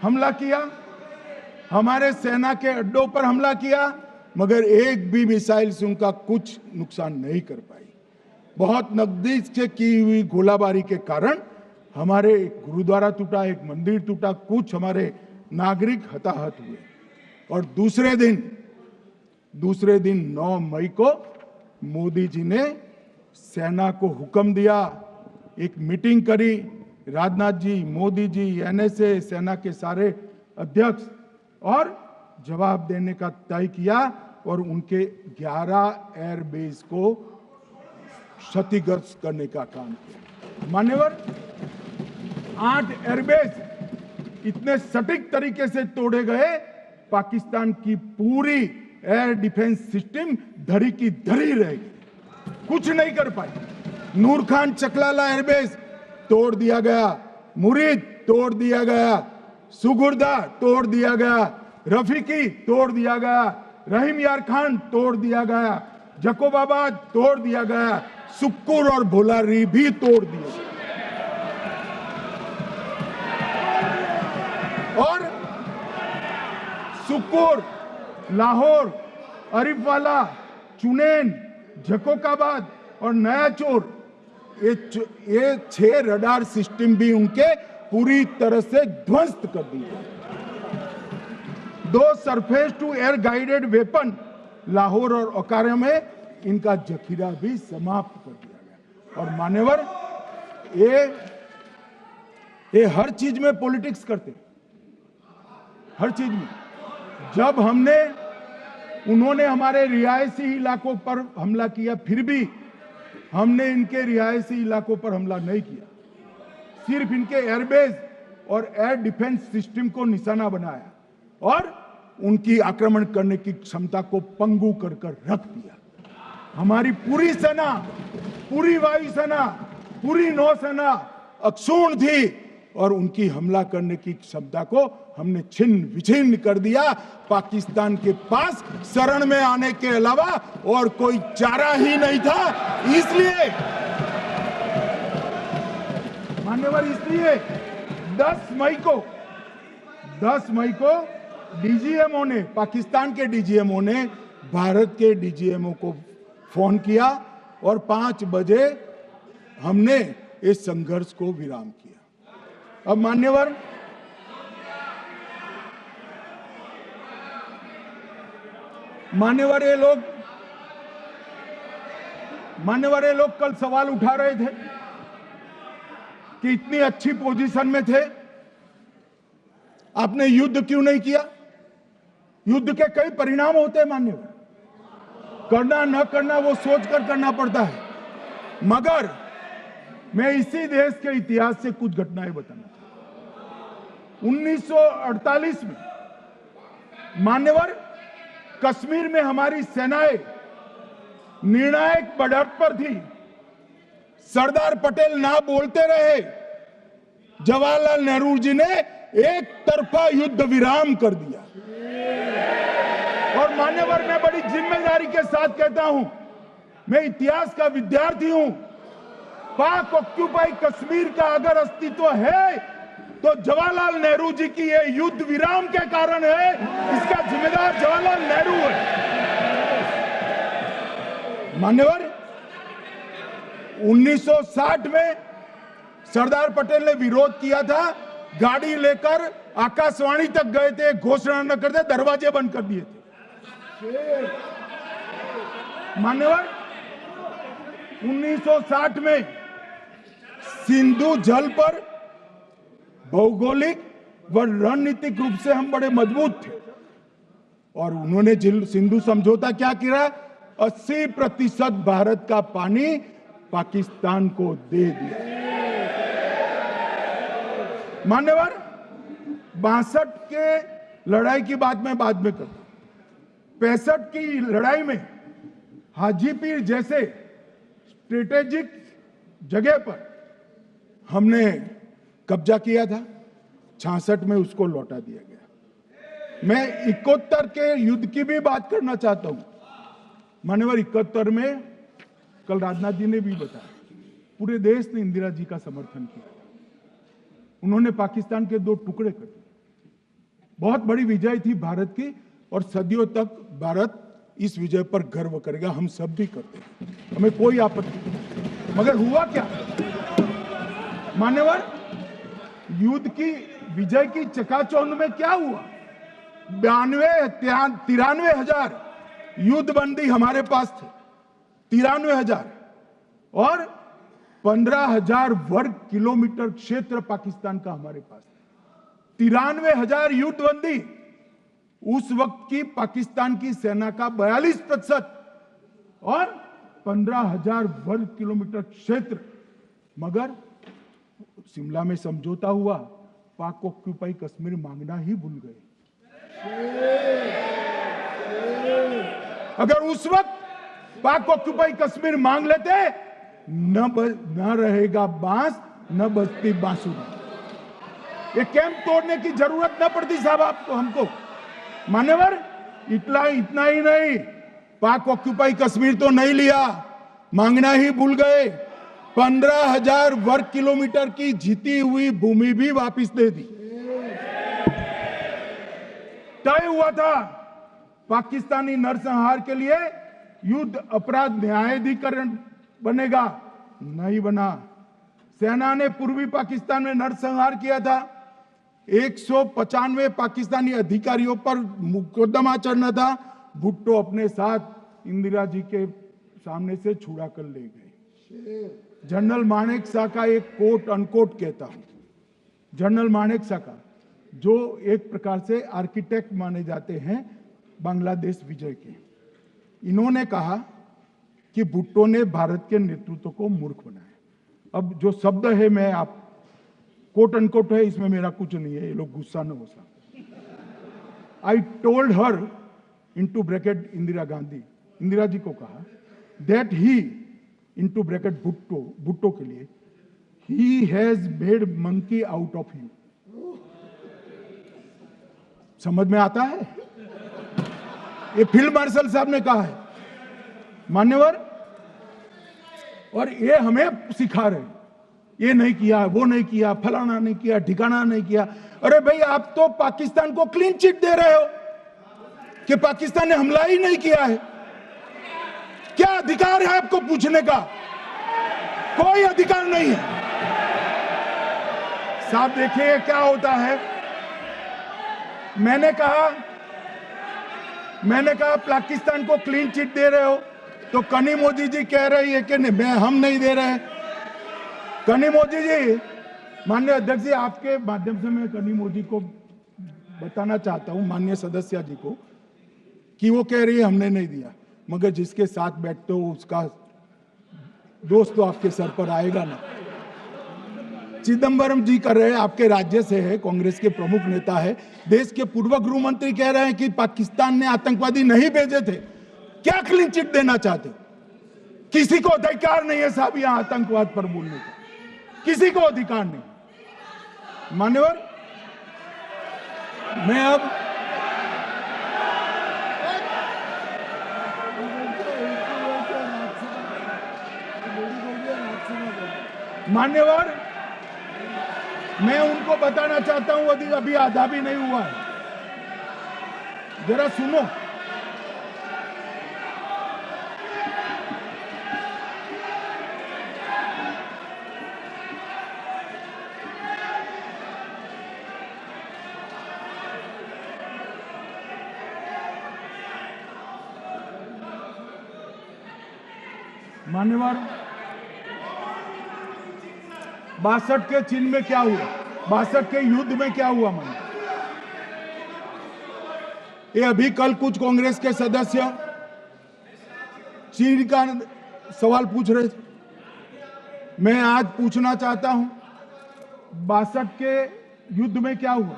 हमला किया, हमारे सेना के अड्डों पर हमला किया, मगर एक भी मिसाइल से उनका कुछ नुकसान नहीं कर पाई। बहुत नजदीक से की हुई गोलाबारी के कारण हमारे एक गुरुद्वारा टूटा, एक मंदिर टूटा, कुछ हमारे नागरिक हताहत हुए। और दूसरे दिन 9 मई को मोदी जी ने सेना को हुक्म दिया, एक मीटिंग करी, राजनाथ जी, मोदी जी, एनएसए, सेना के सारे अध्यक्ष, और जवाब देने का तय किया और उनके 11 एयरबेस को क्षतिग्रस्त करने का काम किया। मान्यवर, 8 एयरबेस इतने सटीक तरीके से तोड़े गए, पाकिस्तान की पूरी एयर डिफेंस सिस्टम धरी की धरी रहेगी, कुछ नहीं कर पाई। नूर खान चकलाला एयरबेस तोड़ दिया गया, मुरीद तोड़ दिया गया, सुगुर्दा तोड़ दिया गया, रफीकी तोड़ दिया गया, रहीम यार खान तोड़ दिया गया, जकोबाबाद तोड़ दिया गया, सुक्कुर और भोलारी भी तोड़ दिए गए। और सुक्कुर, लाहौर, अरिफवाला, चुनेन, जकोकाबाद और नया चोर, ये 6 रडार सिस्टम भी उनके पूरी तरह से ध्वस्त कर दिए। 2 surface to air guided weapon Lahore और ओकारा में इनका जखीरा भी समाप्त कर दिया गया। और मान्यवर, ये हर चीज में पॉलिटिक्स करते, हर चीज में। जब उन्होंने हमारे रिहायशी इलाकों पर हमला किया, फिर भी हमने इनके रिहायशी इलाकों पर हमला नहीं किया, सिर्फ इनके एयरबेस और एयर डिफेंस सिस्टम को निशाना बनाया और उनकी आक्रमण करने की क्षमता को पंगु कर रख दिया। हमारी पूरी सेना, पूरी वायुसेना, पूरी नौसेना अक्षुण्ण थी और उनकी हमला करने की क्षमता को हमने छिन्न विछिन्न कर दिया। पाकिस्तान के पास शरण में आने के अलावा और कोई चारा ही नहीं था। इसलिए मान्यवर, इसलिए 10 मई को डीजीएमओ ने, पाकिस्तान के डीजीएमओ ने भारत के डीजीएमओ को फोन किया और 5 बजे हमने इस संघर्ष को विराम किया। अब मान्यवर, ये लोग कल सवाल उठा रहे थे कि इतनी अच्छी पोजीशन में थे, आपने युद्ध क्यों नहीं किया? युद्ध के कई परिणाम होते हैं मान्यवर, करना न करना वो सोचकर करना पड़ता है। मगर मैं इसी देश के इतिहास से कुछ घटनाएं बताना चाहता हूं। 1948 में मान्यवर, कश्मीर में हमारी सेनाएं निर्णायक बढ़त पर थी, सरदार पटेल ना बोलते रहे, जवाहरलाल नेहरू जी ने एक तरफा युद्ध विराम कर दिया। और मान्यवर, मैं बड़ी जिम्मेदारी के साथ कहता हूं, मैं इतिहास का विद्यार्थी हूं, पाक ऑक्यूपाई कश्मीर का अगर अस्तित्व है तो जवाहरलाल नेहरू जी की ये युद्ध विराम के कारण है। इसका जिम्मेदार जवाहरलाल नेहरू है। मान्यवर, 1960 में सरदार पटेल ने विरोध किया था, गाड़ी लेकर आकाशवाणी तक गए थे, घोषणा न करते, दरवाजे बंद कर दिए थे। मान्यवर, 1960 में सिंधु जल पर भौगोलिक व रणनीतिक रूप से हम बड़े मजबूत थे और उन्होंने सिंधु समझौता क्या किया, 80% भारत का पानी पाकिस्तान को दे दिया। मान्यवर, 62 के लड़ाई की बात मैं बाद में करता हूं। 65 की लड़ाई में हाजीपीर जैसे स्ट्रेटेजिक जगह पर हमने कब्जा किया था, 66 में उसको लौटा दिया गया। मैं 71 के युद्ध की भी बात करना चाहता हूं। मान्यवर, 71 में कल राजनाथ जी ने भी बताया, पूरे देश ने इंदिरा जी का समर्थन किया। उन्होंने पाकिस्तान के 2 टुकड़े कर दिए। बहुत बड़ी विजय थी भारत की और सदियों तक भारत इस विजय पर गर्व करेगा। हम सब भी करते हैं, हमें कोई आपत्ति नहीं। मगर हुआ क्या मान्यवर, युद्ध की विजय की चकाचौंध में क्या हुआ? 93 हजार युद्धबंदी हमारे पास थे, 93 हजार, और 15,000 वर्ग किलोमीटर क्षेत्र पाकिस्तान का हमारे पास था। 93,000 युद्धबंदी, उस वक्त की पाकिस्तान की सेना का 42% और 15,000 वर्ग किलोमीटर क्षेत्र। मगर शिमला में समझौता हुआ, पाक ऑक्यूपाई कश्मीर मांगना ही भूल गए। अगर उस वक्त पाक ऑक्यूपाई कश्मीर मांग लेते, न रहेगा बांस, न बजती बांसुरी। ये कैंप तोड़ने की जरूरत न पड़ती साहब आपको, हमको। मान्यवर, इतना ही नहीं, पाक ऑक्यूपाई कश्मीर तो नहीं लिया, मांगना ही भूल गए। 15,000 वर्ग किलोमीटर की जीती हुई भूमि भी वापस दे दी। तय हुआ था पाकिस्तानी नरसंहार के लिए युद्ध अपराध न्यायाधिकरण बनेगा, नहीं बना। सेना ने पूर्वी पाकिस्तान में नरसंहार किया था। 195 पाकिस्तानी अधिकारियों पर मुकदमा चढ़ना था। भुट्टो अपने साथ इंदिरा जी के सामने से छुड़ा कर ले गए। जनरल मानेक शॉ का एक कोट अनकोट कहता हूं, जनरल मानेक शॉ का, जो एक प्रकार से आर्किटेक्ट माने जाते हैं बांग्लादेश विजय के, इन्होंने कहा कि भुट्टो ने भारत के नेतृत्व को मूर्ख बनाया। अब जो शब्द है, मैं आप कोट अनकोट है, इसमें मेरा कुछ नहीं है, ये लोग गुस्सा न हो सकते। I told her, into bracket Indira Gandhi, Indira ji को कहा, that he, into bracket Bhutto के लिए, he has made monkey out of you. समझ में आता है? ये फील्ड मार्शल साहब ने कहा है मान्यवर, और ये हमें सिखा रहे, ये नहीं किया, वो नहीं किया, फलाना नहीं किया, ठिकाना नहीं किया। अरे भाई, आप तो पाकिस्तान को क्लीन चिट दे रहे हो कि पाकिस्तान ने हमला ही नहीं किया है। क्या अधिकार है आपको पूछने का? कोई अधिकार नहीं है साहब। देखिए क्या होता है। मैंने कहा पाकिस्तान को क्लीन चिट दे रहे हो, तो कनी मोदी जी कह रही है कि नहीं, हम नहीं दे रहे। कनी मोदी जी, माननीय अध्यक्ष जी, आपके माध्यम से मैं कनी मोदी को बताना चाहता हूं, माननीय सदस्य जी को, कि वो कह रही है हमने नहीं दिया, मगर जिसके साथ बैठते हो उसका दोस्त तो आपके सर पर आएगा ना। चिदंबरम जी कर रहे हैं, आपके राज्य से है, कांग्रेस के प्रमुख नेता है। देश के पूर्व गृह मंत्री कह रहे हैं कि पाकिस्तान ने आतंकवादी नहीं भेजे थे। क्या क्लीन चिट देना चाहते? किसी को अधिकार नहीं है साहब यहां आतंकवाद पर बोलने का, किसी को अधिकार नहीं। मान्यवर, मैं अब मान्यवर, मैं उनको बताना चाहता हूं, अभी आधा भी नहीं हुआ है, जरा सुनो। मान्यवर, 62 के चिन्ह में क्या हुआ, 62 के युद्ध में क्या हुआ? मान्य, ये अभी कल कुछ कांग्रेस के सदस्य चीन का सवाल पूछ रहे थे, मैं आज पूछना चाहता हूं 62 के युद्ध में क्या हुआ?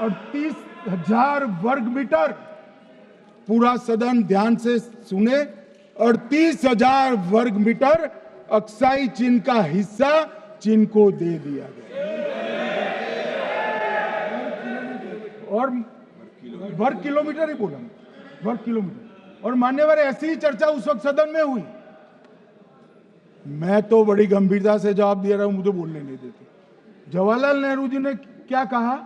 38,000 वर्ग मीटर, पूरा सदन ध्यान से सुने, 38,000 वर्ग मीटर अक्साई चीन का हिस्सा चीन को दे दिया गया, और वर्ग किलोमीटर ही बोला, वर्ग किलोमीटर। और मान्यवर, ऐसी ही चर्चा उस वक्त सदन में हुई, मैं तो बड़ी गंभीरता से जवाब दे रहा हूं, मुझे बोलने नहीं देते। जवाहरलाल नेहरू जी ने क्या कहा?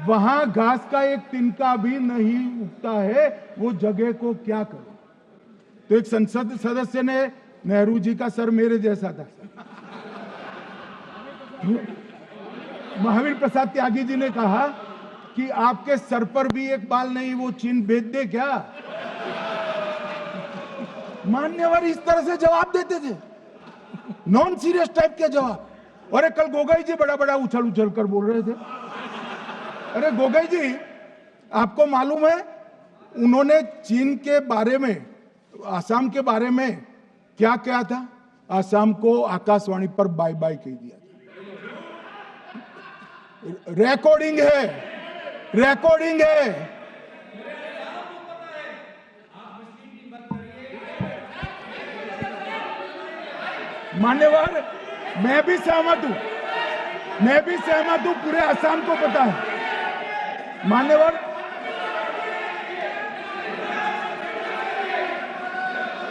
वहां घास का एक तिनका भी नहीं उगता है, वो जगह को क्या करे? तो एक संसद सदस्य ने, नेहरू जी का सर मेरे जैसा था, महावीर प्रसाद त्यागी जी ने कहा कि आपके सर पर भी एक बाल नहीं, वो चीन भेज दे क्या? मान्यवर इस तरह से जवाब देते थे, नॉन सीरियस टाइप के जवाब। और कल गोगोई जी बड़ा बड़ा उछल उछल कर बोल रहे थे। अरे गोगोई जी, आपको मालूम है उन्होंने चीन के बारे में, आसाम के बारे में क्या क्या था? आसाम को आकाशवाणी पर बाय बाय कह दिया था। रिकॉर्डिंग है, रिकॉर्डिंग है। मान्यवर, मैं भी सहमत हूं, मैं भी सहमत हूं, पूरे आसाम को पता है। मान्यवर,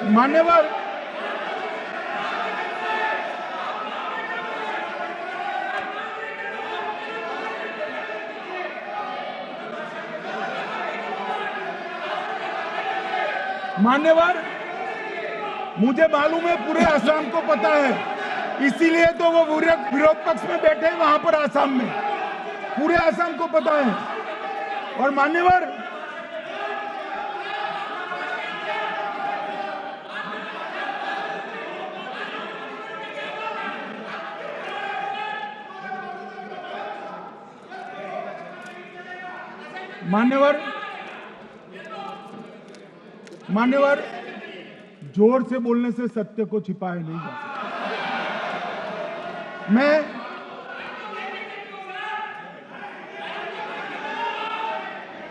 मान्यवर, मान्यवर, मुझे मालूम है पूरे आसाम को पता है, इसीलिए तो वो विरोध पक्ष में बैठे हैं वहां पर आसाम में, पूरे आसाम को पता है। और मान्यवर, मान्यवर, मान्यवर, जोर से बोलने से सत्य को छिपाया नहीं जा सकता।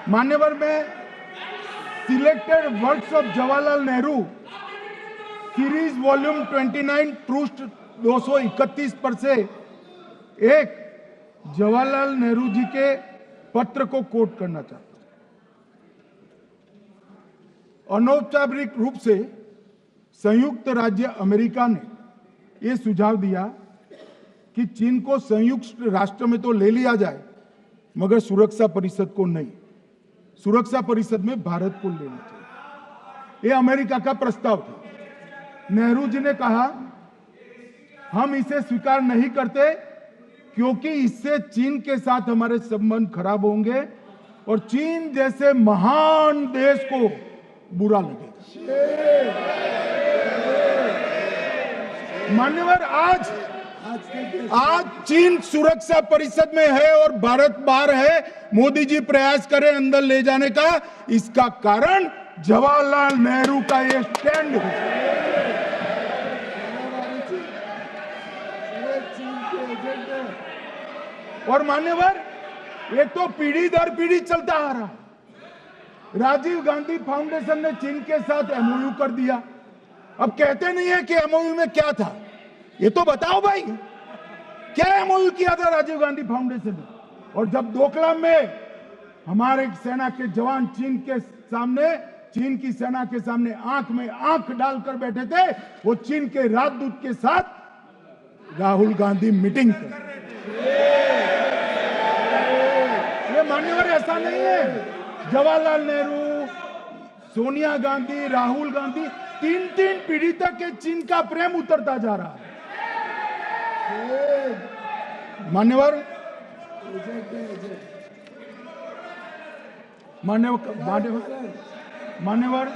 मान्यवर, मैं selected words of Jawaharlal Nehru series volume 29 पृष्ठ 231 पर से एक जवाहरलाल नेहरू जी के पत्र को कोट करना चाहता हूं। अनौपचारिक रूप से संयुक्त राज्य अमेरिका ने यह सुझाव दिया कि चीन को संयुक्त राष्ट्र में तो ले लिया जाए, मगर सुरक्षा परिषद को नहीं, सुरक्षा परिषद में भारत को लेना चाहिए। यह अमेरिका का प्रस्ताव था। नेहरू जी ने कहा, हम इसे स्वीकार नहीं करते क्योंकि इससे चीन के साथ हमारे संबंध खराब होंगे और चीन जैसे महान देश को बुरा लगेगा। मान्यवर, आज चीन सुरक्षा परिषद में है और भारत बाहर है। मोदी जी प्रयास करें अंदर ले जाने का, इसका कारण जवाहरलाल नेहरू का ये स्टैंड है। और मान्यवर, ये तो पीढ़ी दर पीढ़ी चलता आ रहा है। राजीव गांधी फाउंडेशन ने चीन के साथ एमओयू कर दिया। अब कहते नहीं है कि एमओयू में क्या था, ये तो बताओ भाई, क्या एमओयू किया था राजीव गांधी फाउंडेशन ने? और जब डोकलाम में हमारे सेना के जवान चीन की सेना के सामने आंख में आंख डालकर बैठे थे, वो चीन के राजदूत के साथ राहुल गांधी मीटिंग कर। ये मान्यवर ऐसा नहीं है। जवाहरलाल नेहरू, सोनिया गांधी, राहुल गांधी, तीन तीन पीढ़ी तक के चीन का प्रेम उतरता जा रहा है। मान्यवर मान्यवर,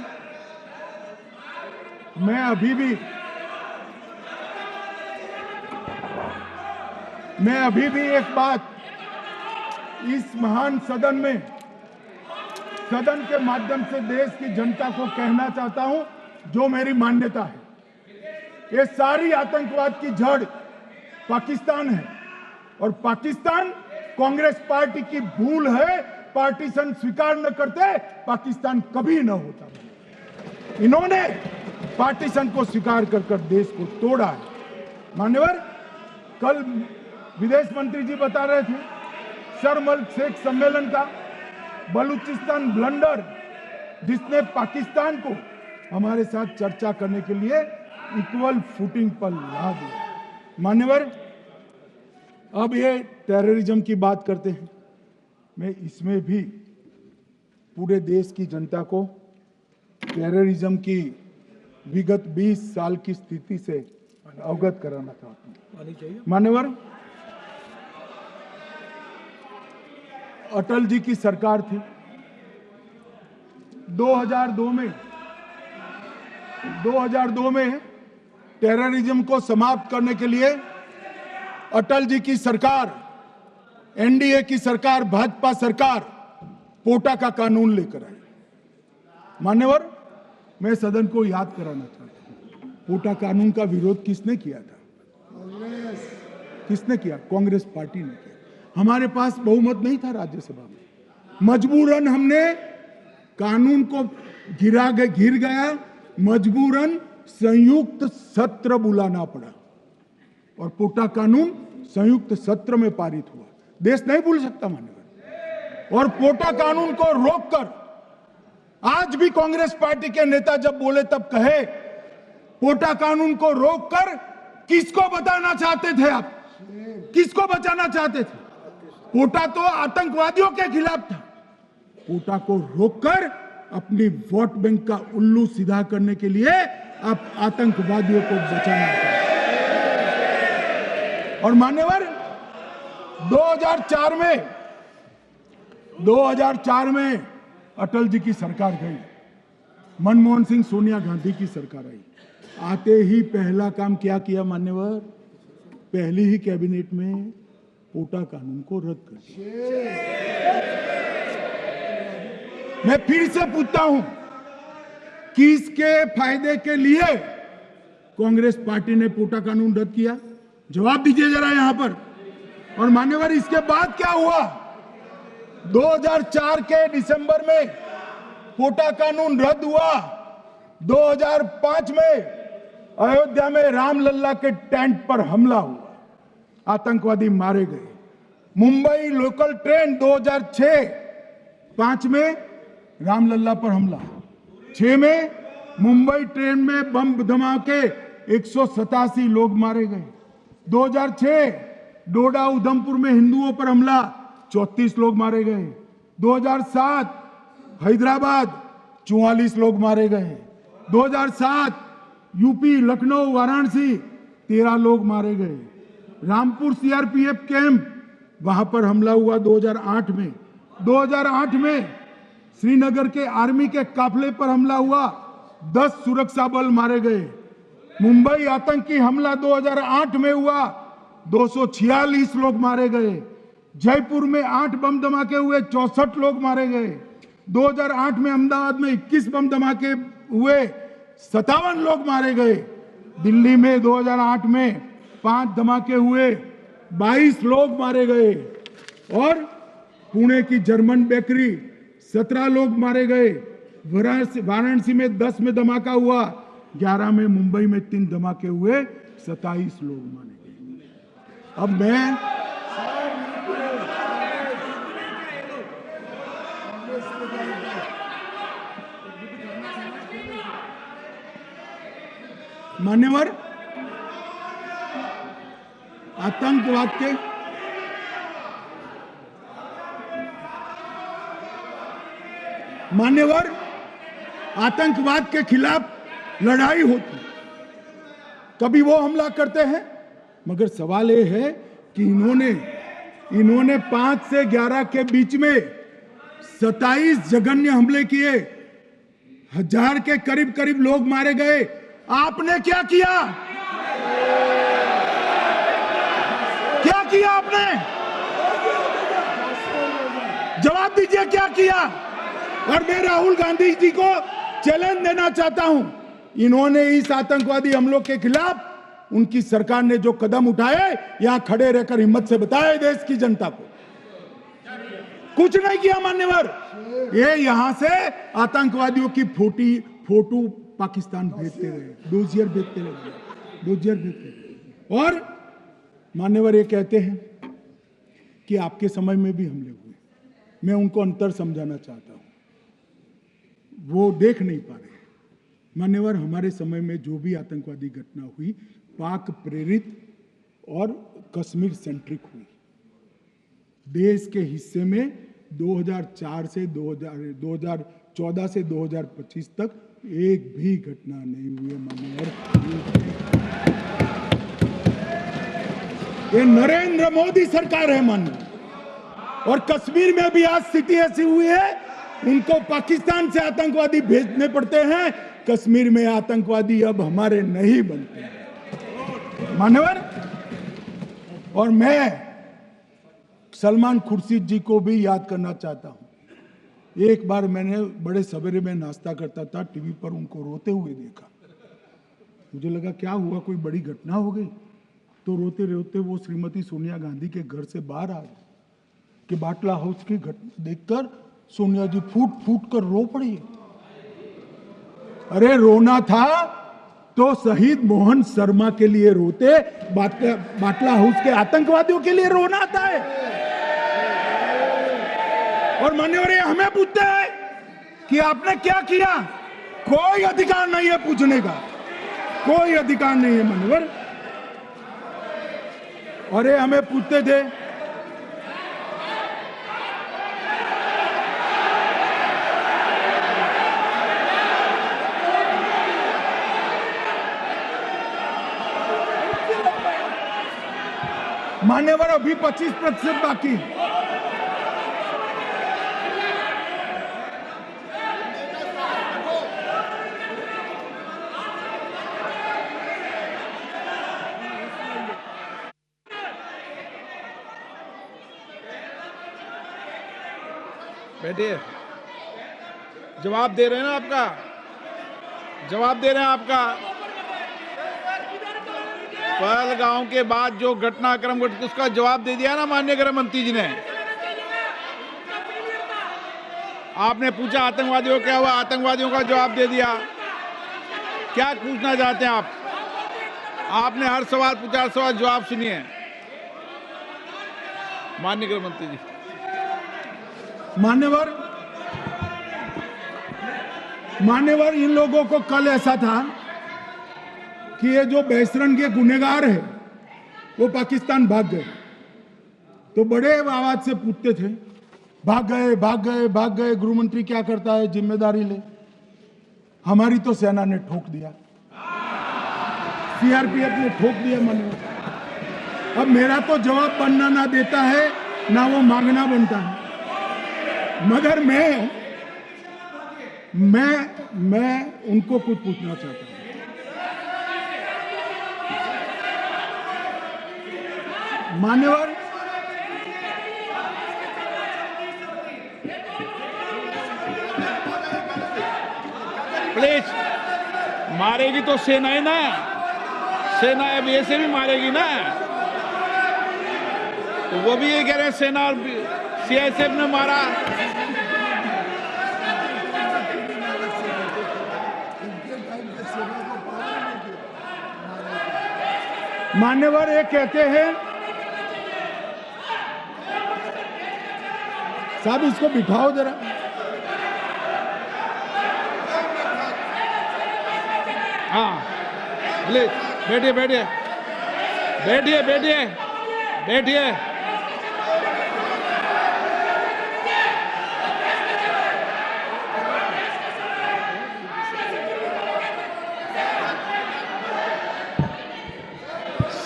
मैं अभी भी एक बात इस महान सदन के माध्यम से देश की जनता को कहना चाहता हूं, जो मेरी मान्यता है। ये सारी आतंकवाद की जड़ पाकिस्तान है, और पाकिस्तान कांग्रेस पार्टी की भूल है। पार्टीशन स्वीकार न करते, पाकिस्तान कभी न होता। इन्होंने पार्टीशन को स्वीकार कर देश को तोड़ा है। मान्यवर, कल विदेश मंत्री जी बता रहे थे शर्म अल शेख सम्मेलन का बलूचिस्तान ब्लंडर, जिसने पाकिस्तान को हमारे साथ चर्चा करने के लिए इक्वल फुटिंग पर ला दिया। मान्यवर, अब ये टेररिज्म की बात करते हैं। मैं इसमें भी पूरे देश की जनता को टेररिज्म की विगत 20 साल की स्थिति से अवगत कराना चाहता हूं। मान्यवर, अटल जी की सरकार थी। 2002 में टेररिज्म को समाप्त करने के लिए अटल जी की सरकार, एनडीए की सरकार, भाजपा सरकार पोटा का कानून लेकर आई। मान्यवर, मैं सदन को याद कराना चाहता हूं, पोटा कानून का विरोध किसने किया था? किसने किया? कांग्रेस पार्टी ने किया। हमारे पास बहुमत नहीं था राज्यसभा में। मजबूरन हमने कानून को घिर गया, मजबूरन संयुक्त सत्र बुलाना पड़ा, और पोटा कानून संयुक्त सत्र में पारित हुआ। देश नहीं भूल सकता मान्यवर। और पोटा कानून को रोककर आज भी कांग्रेस पार्टी के नेता जब बोले तब कहे, पोटा कानून को रोककर किसको बताना चाहते थे आप? किसको बचाना चाहते थे? पोटा तो आतंकवादियों के खिलाफ था। पोटा को रोककर अपनी वोट बैंक का उल्लू सीधा करने के लिए आप आतंकवादियों को बचाना चाहते। और मान्यवर, 2004 में अटल जी की सरकार गई, मनमोहन सिंह, सोनिया गांधी की सरकार आई। आते ही पहला काम क्या किया मान्यवर? पहली ही कैबिनेट में पोटा कानून को रद्द कर दिया। मैं फिर से पूछता हूं, किसके फायदे के लिए कांग्रेस पार्टी ने पोटा कानून रद्द किया? जवाब दीजिए जरा यहां पर। और मान्यवर, इसके बाद क्या हुआ? 2004 के दिसंबर में पोटा कानून रद्द हुआ। 2005 में अयोध्या में रामलल्ला के टेंट पर हमला हुआ, आतंकवादी मारे गए। मुंबई लोकल ट्रेन 2006-5 में रामलल्ला पर हमला, 6 में मुंबई ट्रेन में बम धमाके 187 लोग मारे गए। 2006 डोडा उधमपुर में हिंदुओं पर हमला, 34 लोग मारे गए। 2007 हैदराबाद 44 लोग मारे गए। 2007 यूपी लखनऊ वाराणसी 13 लोग मारे गए। रामपुर सीआरपीएफ कैंप, वहां पर हमला हुआ 2008 में। 2008 में श्रीनगर के आर्मी के काफिले पर हमला हुआ, 10 सुरक्षा बल मारे गए। मुंबई आतंकी हमला 2008 में हुआ, 246 लोग मारे गए। जयपुर में 8 बम धमाके हुए, 64 लोग मारे गए। 2008 में अहमदाबाद में 21 बम धमाके हुए, 57 लोग मारे गए। दिल्ली में 2008 में 5 धमाके हुए, 22 लोग मारे गए और पुणे की जर्मन बेकरी 17 लोग मारे गए। वाराणसी में 10 में धमाका हुआ, 11 में मुंबई में 3 धमाके हुए, 27 लोग मारे गए। अब मैं मान्यवर आतंकवाद के खिलाफ लड़ाई होती, कभी वो हमला करते हैं, मगर सवाल ये है कि इन्होंने 5 से 11 के बीच में 27 जघन्य हमले किए, 1000 के करीब लोग मारे गए। आपने क्या किया? क्या किया आपने? जवाब दीजिए, क्या किया? और मैं राहुल गांधी जी को चैलेंज देना चाहता हूं, इन्होंने इस आतंकवादी हमलों के खिलाफ उनकी सरकार ने जो कदम उठाए, यहां खड़े रहकर हिम्मत से बताए देश की जनता को। कुछ नहीं किया मान्यवर। ये यहां से आतंकवादियों की फोटो पाकिस्तान भेजते रहे, डोजियर भेजते रहे। और मान्यवर ये कहते हैं कि आपके समय में भी हमले हुए। मैं उनको अंतर समझाना चाहता हूं, वो देख नहीं पा रहे। मान्यवर, हमारे समय में जो भी आतंकवादी घटना हुई, पाक प्रेरित और कश्मीर सेंट्रिक हुई। देश के हिस्से में 2014 से 2025 तक एक भी घटना नहीं हुई मान्यवर। ये नरेंद्र मोदी सरकार है मान्यवर। और कश्मीर में भी आज स्थिति ऐसी हुई है, उनको पाकिस्तान से आतंकवादी भेजने पड़ते हैं। कश्मीर में आतंकवादी अब हमारे नहीं बनते हैं मान्यवर। और मैं सलमान खुर्शीद जी को भी याद करना चाहता हूं। एक बार मैंने बड़े सवेरे में नाश्ता करता था, टीवी पर उनको रोते हुए देखा। मुझे लगा क्या हुआ, कोई बड़ी घटना हो गई। तो रोते रोते वो श्रीमती सोनिया गांधी के घर से बाहर आ गए कि बाटला हाउस की घटना देखकर सोनिया जी फूट कर रो पड़ी। अरे रोना था तो शहीद मोहन शर्मा के लिए रोते, बाटला हाउस के आतंकवादियों के लिए रोना आता है। और मान्यवर ये हमें पूछते हैं कि आपने क्या किया। कोई अधिकार नहीं है पूछने का, कोई अधिकार नहीं है मान्यवर। और ये हमें पूछते थे मान्यवर, अभी 25% बाकी। बैठिए, जवाब दे रहे हैं ना आपका, जवाब दे रहे हैं आपका। पहलगांव के बाद जो घटनाक्रम घटित उसका जवाब दे दिया ना माननीय गृह मंत्री जी ने। आपने पूछा आतंकवादियों क्या हुआ, आतंकवादियों का जवाब दे दिया। क्या पूछना चाहते हैं आप? आपने हर सवाल पूछा, हर सवाल जवाब सुनिए माननीय गृह मंत्री जी। मान्यवर, इन लोगों को कल ऐसा था कि ये जो बहसरन के गुनहगार है वो पाकिस्तान भाग गए। तो बड़े आवाज से पूछते थे, भाग गए। गृह मंत्री क्या करता है, जिम्मेदारी ले। हमारी तो सेना ने ठोक दिया, सीआरपीएफ ने ठोक दिया मान्यवर। अब मेरा तो जवाब बनना ना देता है, ना वो मांगना बनता है। मगर मैं उनको कुछ पूछना चाहता हूं। मान्यवर, प्लीज, मारेगी तो सेना है ना, सेना अब ऐसे भी मारेगी ना। तो वो भी ये कह रहे हैं सेना और सीआईएसएफ ने मारा। मान्यवर ये कहते हैं, साहब इसको बिठाओ जरा। हाँ प्लीज बैठिए बैठिए बैठिए बैठिए बैठिए।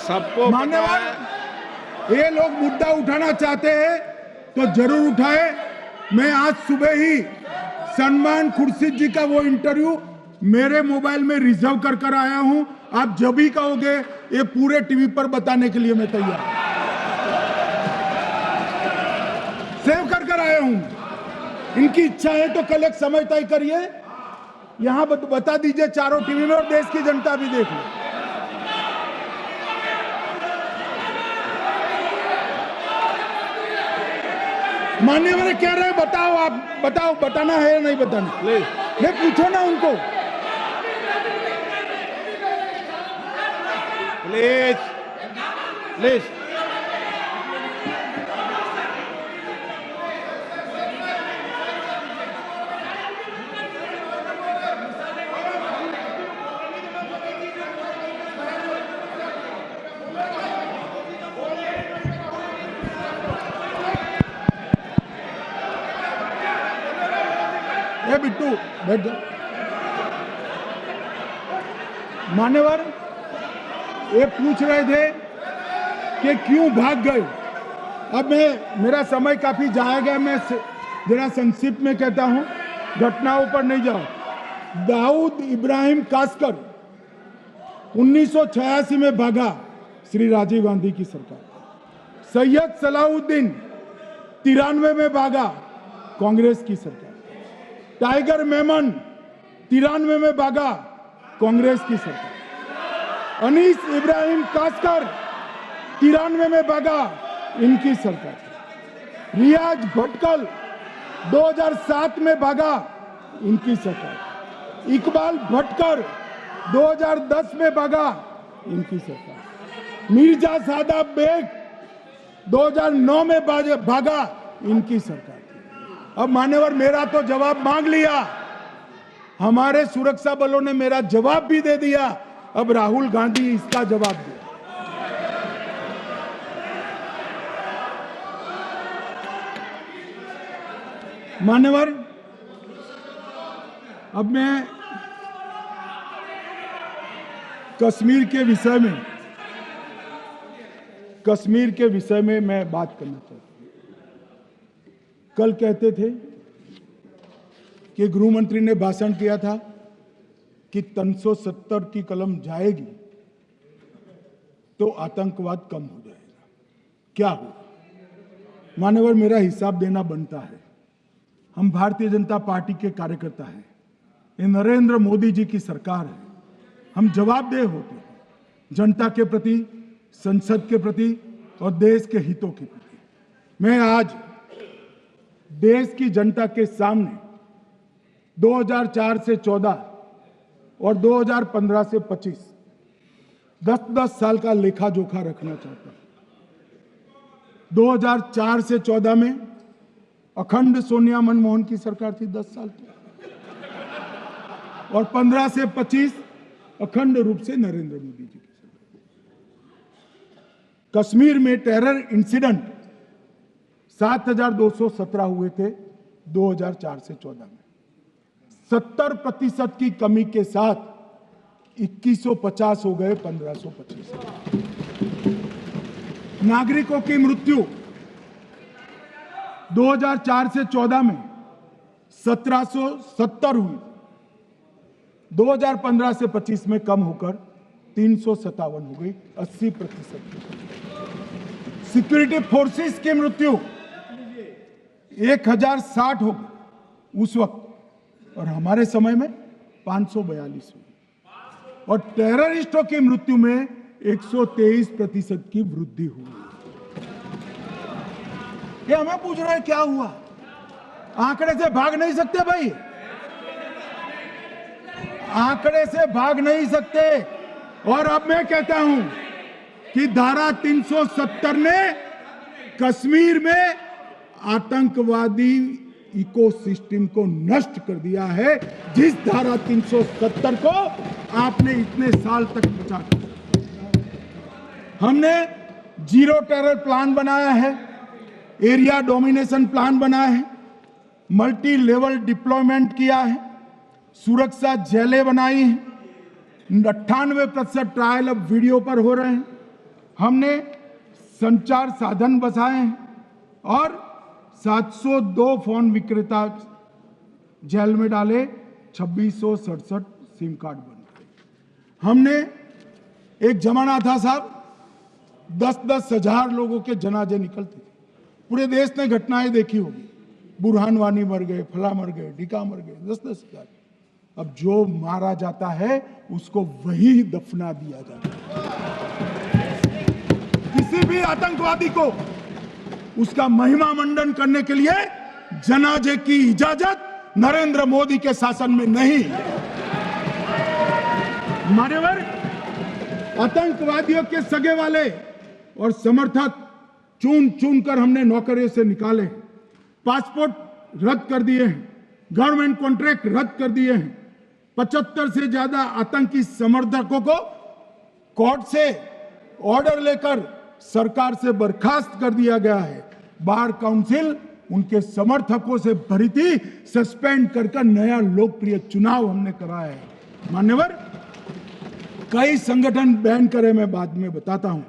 सबको मान्यवर ये लोग मुद्दा उठाना चाहते हैं तो जरूर उठाए। मैं आज सुबह ही सलमान खुर्शीद जी का वो इंटरव्यू मेरे मोबाइल में रिजर्व कर आया हूं। आप जब भी कहोगे ये पूरे टीवी पर बताने के लिए मैं तैयार हूं। सेव कर आया हूं। इनकी इच्छा है तो कल एक समय तय करिए, यहां बता दीजिए चारों टीवी में, और देश की जनता भी देख ले। मान्यवर कह रहे हैं बताओ, आप बताओ, बताना है या नहीं बताना? नहीं पूछो ना उनको। प्लीज प्लीज ये बिट्टू बैठ जाओ। मान्यवर ये पूछ रहे थे कि क्यों भाग गए। अब मेरा समय काफी जाया गया, मैं जरा संक्षिप्त में कहता हूं, घटनाओं पर नहीं जाओ। दाऊद इब्राहिम कासकर 1986 में भागा, श्री राजीव गांधी की सरकार। सैयद सलाउद्दीन 93 में भागा, कांग्रेस की सरकार। टाइगर मेमन 93 में भागा, कांग्रेस की सरकार। अनीस इब्राहिम कासकर 93 में भागा, इनकी सरकार। रियाज भटकल 2007 में भागा, इनकी सरकार। इकबाल भटकर 2010 में भागा, इनकी सरकार। मिर्जा सादा बेग 2009 में भागा, इनकी सरकार। अब मान्यवर मेरा तो जवाब मांग लिया, हमारे सुरक्षा बलों ने मेरा जवाब भी दे दिया, अब राहुल गांधी इसका जवाब दे। मान्यवर अब मैं कश्मीर के विषय में मैं बात करना चाहता हूं। कल कहते थे कि गृह मंत्री ने भाषण किया था कि 370 की कलम जाएगी तो आतंकवाद कम हो जाएगा। क्या हो? मान्यवर मेरा हिसाब देना बनता है। हम भारतीय जनता पार्टी के कार्यकर्ता हैं, ये नरेंद्र मोदी जी की सरकार है, हम जवाबदेह होते हैं जनता के प्रति, संसद के प्रति और देश के हितों के प्रति। मैं आज देश की जनता के सामने 2004 से 14 और 2015 से 25 10 साल का लेखा जोखा रखना चाहता हूं। 2004 से 14 में अखंड सोनिया मनमोहन की सरकार थी 10 साल की, और 15 से 25 अखंड रूप से नरेंद्र मोदी जी की सरकार। कश्मीर में टेरर इंसिडेंट 7217 हुए थे 2004 से 14 में। 70% की कमी के साथ 2150 हो गए 1525। नागरिकों की मृत्यु 2004 से 14 में 1770 हुई, 2015 से 25 में कम होकर 357 हो गई, 80%। सिक्योरिटी फोर्सेस की मृत्यु 1060 हो गई उस वक्त, और हमारे समय में 542 हुई, और टेररिस्टों की मृत्यु में 123% की वृद्धि हुई। ये हमें पूछ रहे हैं क्या हुआ? आंकड़े से भाग नहीं सकते भाई, आंकड़े से भाग नहीं सकते। और अब मैं कहता हूं कि धारा 370 ने कश्मीर में आतंकवादी इकोसिस्टम को नष्ट कर दिया है, जिस धारा 370 को आपने इतने साल तक बचा कर। हमने जीरो टेरर प्लान बनाया है, एरिया डोमिनेशन प्लान बनाया है, मल्टी लेवल डिप्लॉयमेंट किया है, सुरक्षा जेलें बनाई हैं, 98% ट्रायल अब वीडियो पर हो रहे हैं, हमने संचार साधन बसाए हैं और 702 फोन विक्रेता जेल में डाले, 2667 सिम कार्ड बन गए। हमने एक जमाना था साहब 10-10 हजार लोगों के जनाजे निकलते थे, पूरे देश ने घटनाएं देखी होगी, बुरहान वानी मर गए, फला मर गए, ढिका मर गए, 10-10 हजार। अब जो मारा जाता है उसको वही दफना दिया जाता है। किसी भी आतंकवादी को उसका महिमा मंडन करने के लिए जनाजे की इजाजत नरेंद्र मोदी के शासन में नहीं। मान्यवर, आतंकवादियों के सगे वाले और समर्थक चुन चुन कर हमने नौकरियों से निकाले, पासपोर्ट रद्द कर दिए हैं, गवर्नमेंट कॉन्ट्रैक्ट रद्द कर दिए हैं, 75 से ज्यादा आतंकी समर्थकों को कोर्ट से ऑर्डर लेकर सरकार से बर्खास्त कर दिया गया है। बार काउंसिल उनके समर्थकों से भरी थी, सस्पेंड कर नया लोकप्रिय चुनाव हमने कराया है। मान्यवर, कई संगठन बैन करे, मैं बाद में बताता हूं।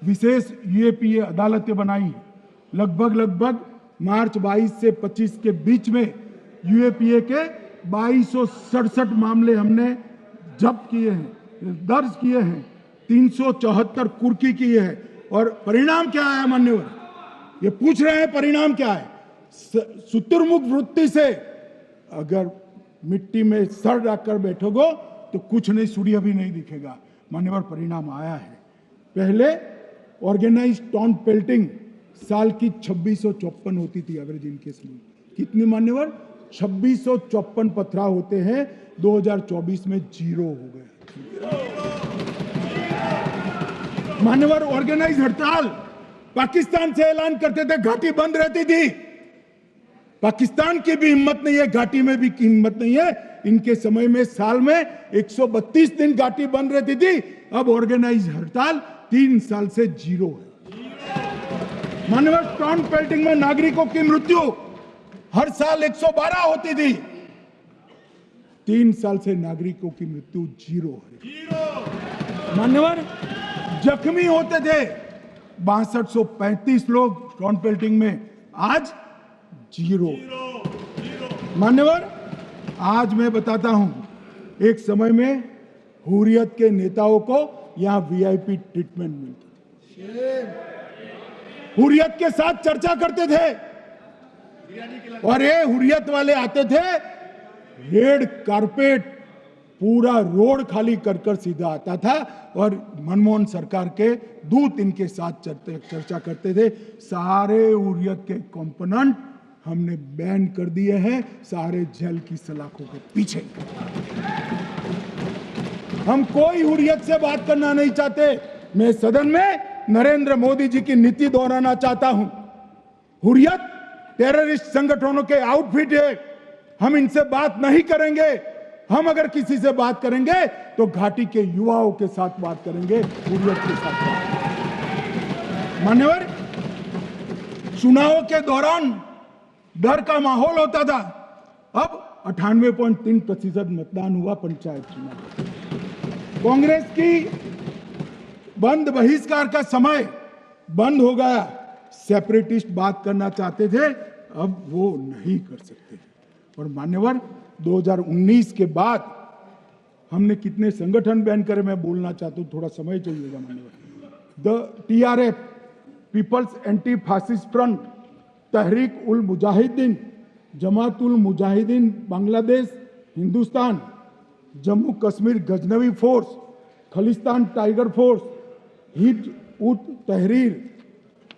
विशेष यूएपीए अदालतें बनाई, लगभग मार्च 22 से 25 के बीच में यूएपीए के 2267 मामले हमने जब्त किए हैं, दर्ज किए हैं, 374 कुर्की किए हैं। और परिणाम क्या है मान्यवर? ये पूछ रहे हैं परिणाम क्या है? शुतुरमुख वृत्ति से अगर मिट्टी में सर रखकर बैठोगे तो कुछ नहीं, सूर्य भी नहीं दिखेगा। मान्यवर, परिणाम आया है। पहले ऑर्गेनाइज टाउन पेल्टिंग साल की 2654 होती थी एवरेज इनकेस में। कितनी मान्यवर? 2654 पथराव होते हैं, 2024 में 0 हो गए। मान्यवर, ऑर्गेनाइज हड़ताल पाकिस्तान से ऐलान करते थे, घाटी बंद रहती थी। पाकिस्तान की भी हिम्मत नहीं है, घाटी में भी हिम्मत नहीं है। इनके समय में साल में 132 दिन घाटी बंद रहती थी, अब ऑर्गेनाइज हड़ताल 3 साल से 0 है। मान्यवर, टाउन पेल्टिंग में नागरिकों की मृत्यु हर साल 112 होती थी, 3 साल से नागरिकों की मृत्यु 0 है। मान्यवर, जख्मी होते थे 6235 लोग टाउन पेल्टिंग में, आज 0। मान्यवर, आज मैं बताता हूं, एक समय में हुर्रियत के नेताओं को यहां वीआईपी ट्रीटमेंट मिलती थी, हुर्रियत के साथ चर्चा करते थे, और ये हुर्रियत वाले आते थे, रेड कारपेट पूरा रोड खाली कर सीधा आता था, और मनमोहन सरकार के दूत इनके साथ चर्चा करते थे। सारे हुर्रियत के कंपोनेंट हमने बैन कर दिए हैं, सारे जेल की सलाखों के पीछे। हम कोई हुर्रियत से बात करना नहीं चाहते। मैं सदन में नरेंद्र मोदी जी की नीति दोहराना चाहता हूं। हुर्रियत टेररिस्ट संगठनों के आउटफिट है, हम इनसे बात नहीं करेंगे। हम अगर किसी से बात करेंगे तो घाटी के युवाओं के साथ बात करेंगे, हुर्रियत के साथ बात। मान्यवर, चुनाव के दौरान डर का माहौल होता था, अब 98.3% मतदान हुआ पंचायत चुनाव। कांग्रेस की बंद बहिष्कार का समय बंद हो गया। सेपरेटिस्ट बात करना चाहते थे, अब वो नहीं कर सकते। और मान्यवर, 2019 के बाद हमने कितने संगठन बैन करे, मैं बोलना चाहता हूं, थोड़ा समय चाहिएगा मान्यवर। The TRF, people's anti fascist front, Tehreek ul Mujahideen, Jamaat ul Mujahideen Bangladesh Hindustan, Jammu Kashmir Ghaznavi force, Khalistan tiger force, Hizb ut Tahrir,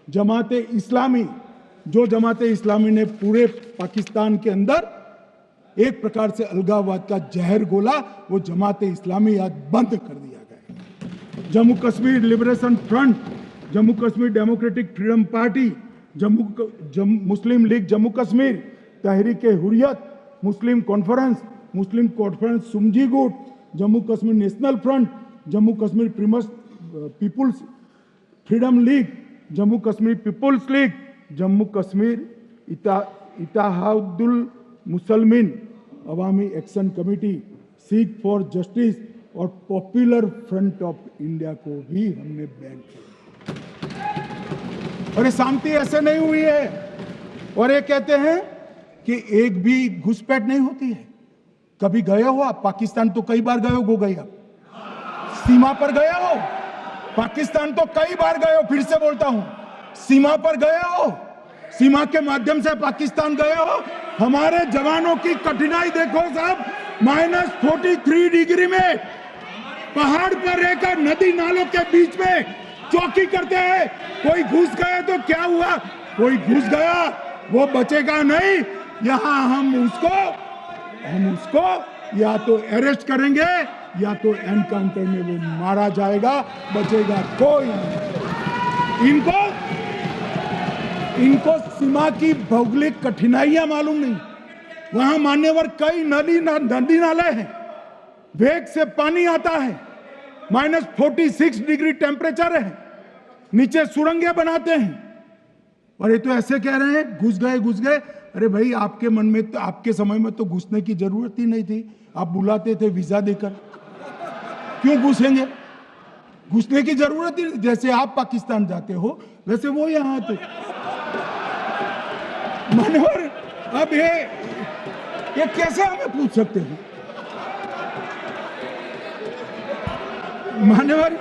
Jamaat Islami, जो जमात इस्लामी ने पूरे पाकिस्तान के अंदर एक प्रकार से अलगाववाद का जहर घोला, वो जमात इस्लामी आज बंद कर दिया गया। Jammu Kashmir Liberation Front, Jammu Kashmir Democratic Freedom Party, Muslim League Jammu Kashmir, Tehreek Hurriyat, Muslim Conference Sumji गुट, Jammu Kashmir National Front, Jammu Kashmir People's Freedom League, Jammu Kashmir People's League, Jammu Kashmir Ittehadul Muslimeen Awami Action Committee, Sikh for Justice और पॉपुलर फ्रंट ऑफ इंडिया को भी हमने बैन किया। और ये शांति ऐसे नहीं हुई है। और ये कहते हैं कि एक भी घुसपैठ नहीं होती है। कभी गए हो आप पाकिस्तान? तो कई बार गए हो गई आप सीमा पर गए हो? पाकिस्तान तो कई बार गए हो, फिर से बोलता हूं, सीमा पर गए हो, सीमा के माध्यम से पाकिस्तान गए हो। हमारे जवानों की कठिनाई देखो साहब, -43 डिग्री में पहाड़ पर रहकर नदी नालों के बीच में चौकी करते हैं। कोई घुस गया तो क्या हुआ? कोई घुस गया, वो बचेगा नहीं। यहां हम उसको या तो अरेस्ट करेंगे या तो एनकाउंटर में वो मारा जाएगा, बचेगा कोई नहीं। इनको सीमा की भौगोलिक कठिनाइयां मालूम नहीं। वहां मान्यवर कई नदी नाले हैं, वेग से पानी आता है, -46 डिग्री टेम्परेचर है, नीचे सुरंगें बनाते हैं। और ये तो ऐसे कह रहे हैं घुस गए। अरे भाई, आपके मन में तो, आपके समय में तो घुसने की जरूरत ही नहीं थी। आप बुलाते थे वीजा देकर, क्यों घुसेंगे? घुसने की जरूरत ही नहीं। जैसे आप पाकिस्तान जाते हो वैसे वो यहां आते। मान्यवर, अब ये कैसे हमें पूछ सकते हैं? मान्यवर,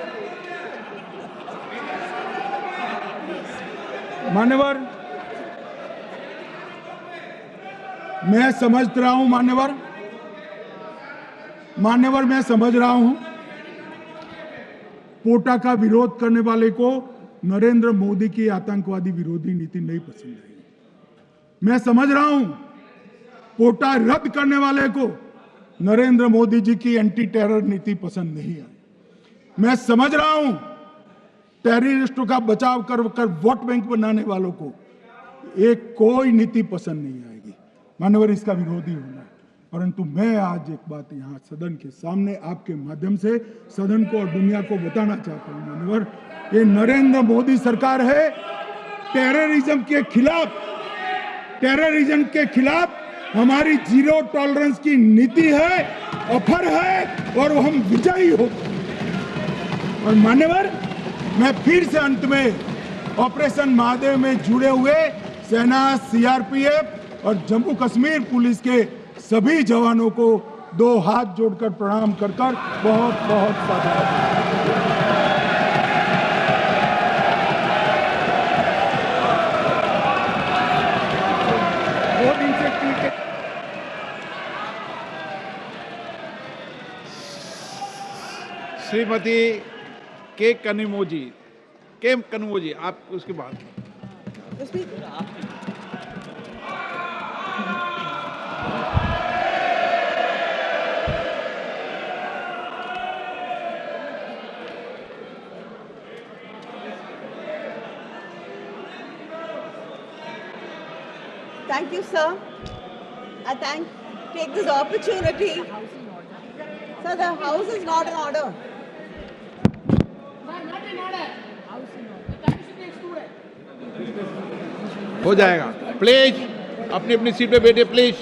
मैं समझ रहा हूं मान्यवर, मैं समझ रहा हूं पोटा का विरोध करने वाले को नरेंद्र मोदी की आतंकवादी विरोधी नीति नहीं पसंद आई। मैं समझ रहा हूं पोटा रद्द करने वाले को नरेंद्र मोदी जी की एंटी टेरर नीति पसंद नहीं आई। मैं समझ रहा हूं टेररिस्टों का बचाव कर वोट बैंक बनाने वालों को एक कोई नीति पसंद नहीं आएगी। मानवर, इसका विरोधी होना है। परंतु मैं आज एक बात यहां सदन के सामने आपके माध्यम से सदन को और दुनिया को बताना चाहता हूं। मानवर, ये नरेंद्र मोदी सरकार है, टेररिज्म के खिलाफ हमारी जीरो टॉलरेंस की नीति है, ऑफर है, और हम विजयी हो। और मान्यवर, मैं फिर से अंत में ऑपरेशन महादेव में जुड़े हुए सेना, सीआरपीएफ और जम्मू कश्मीर पुलिस के सभी जवानों को 2 हाथ जोड़कर प्रणाम कर बहुत साधुवाद। श्रीमती के कनिमोजी, आप उसके बाद। Thank you, sir. I take this opportunity. Sir, the house is not in order. हो जाएगा। प्लीज अपनी अपनी सीट पे बैठिए, प्लीज।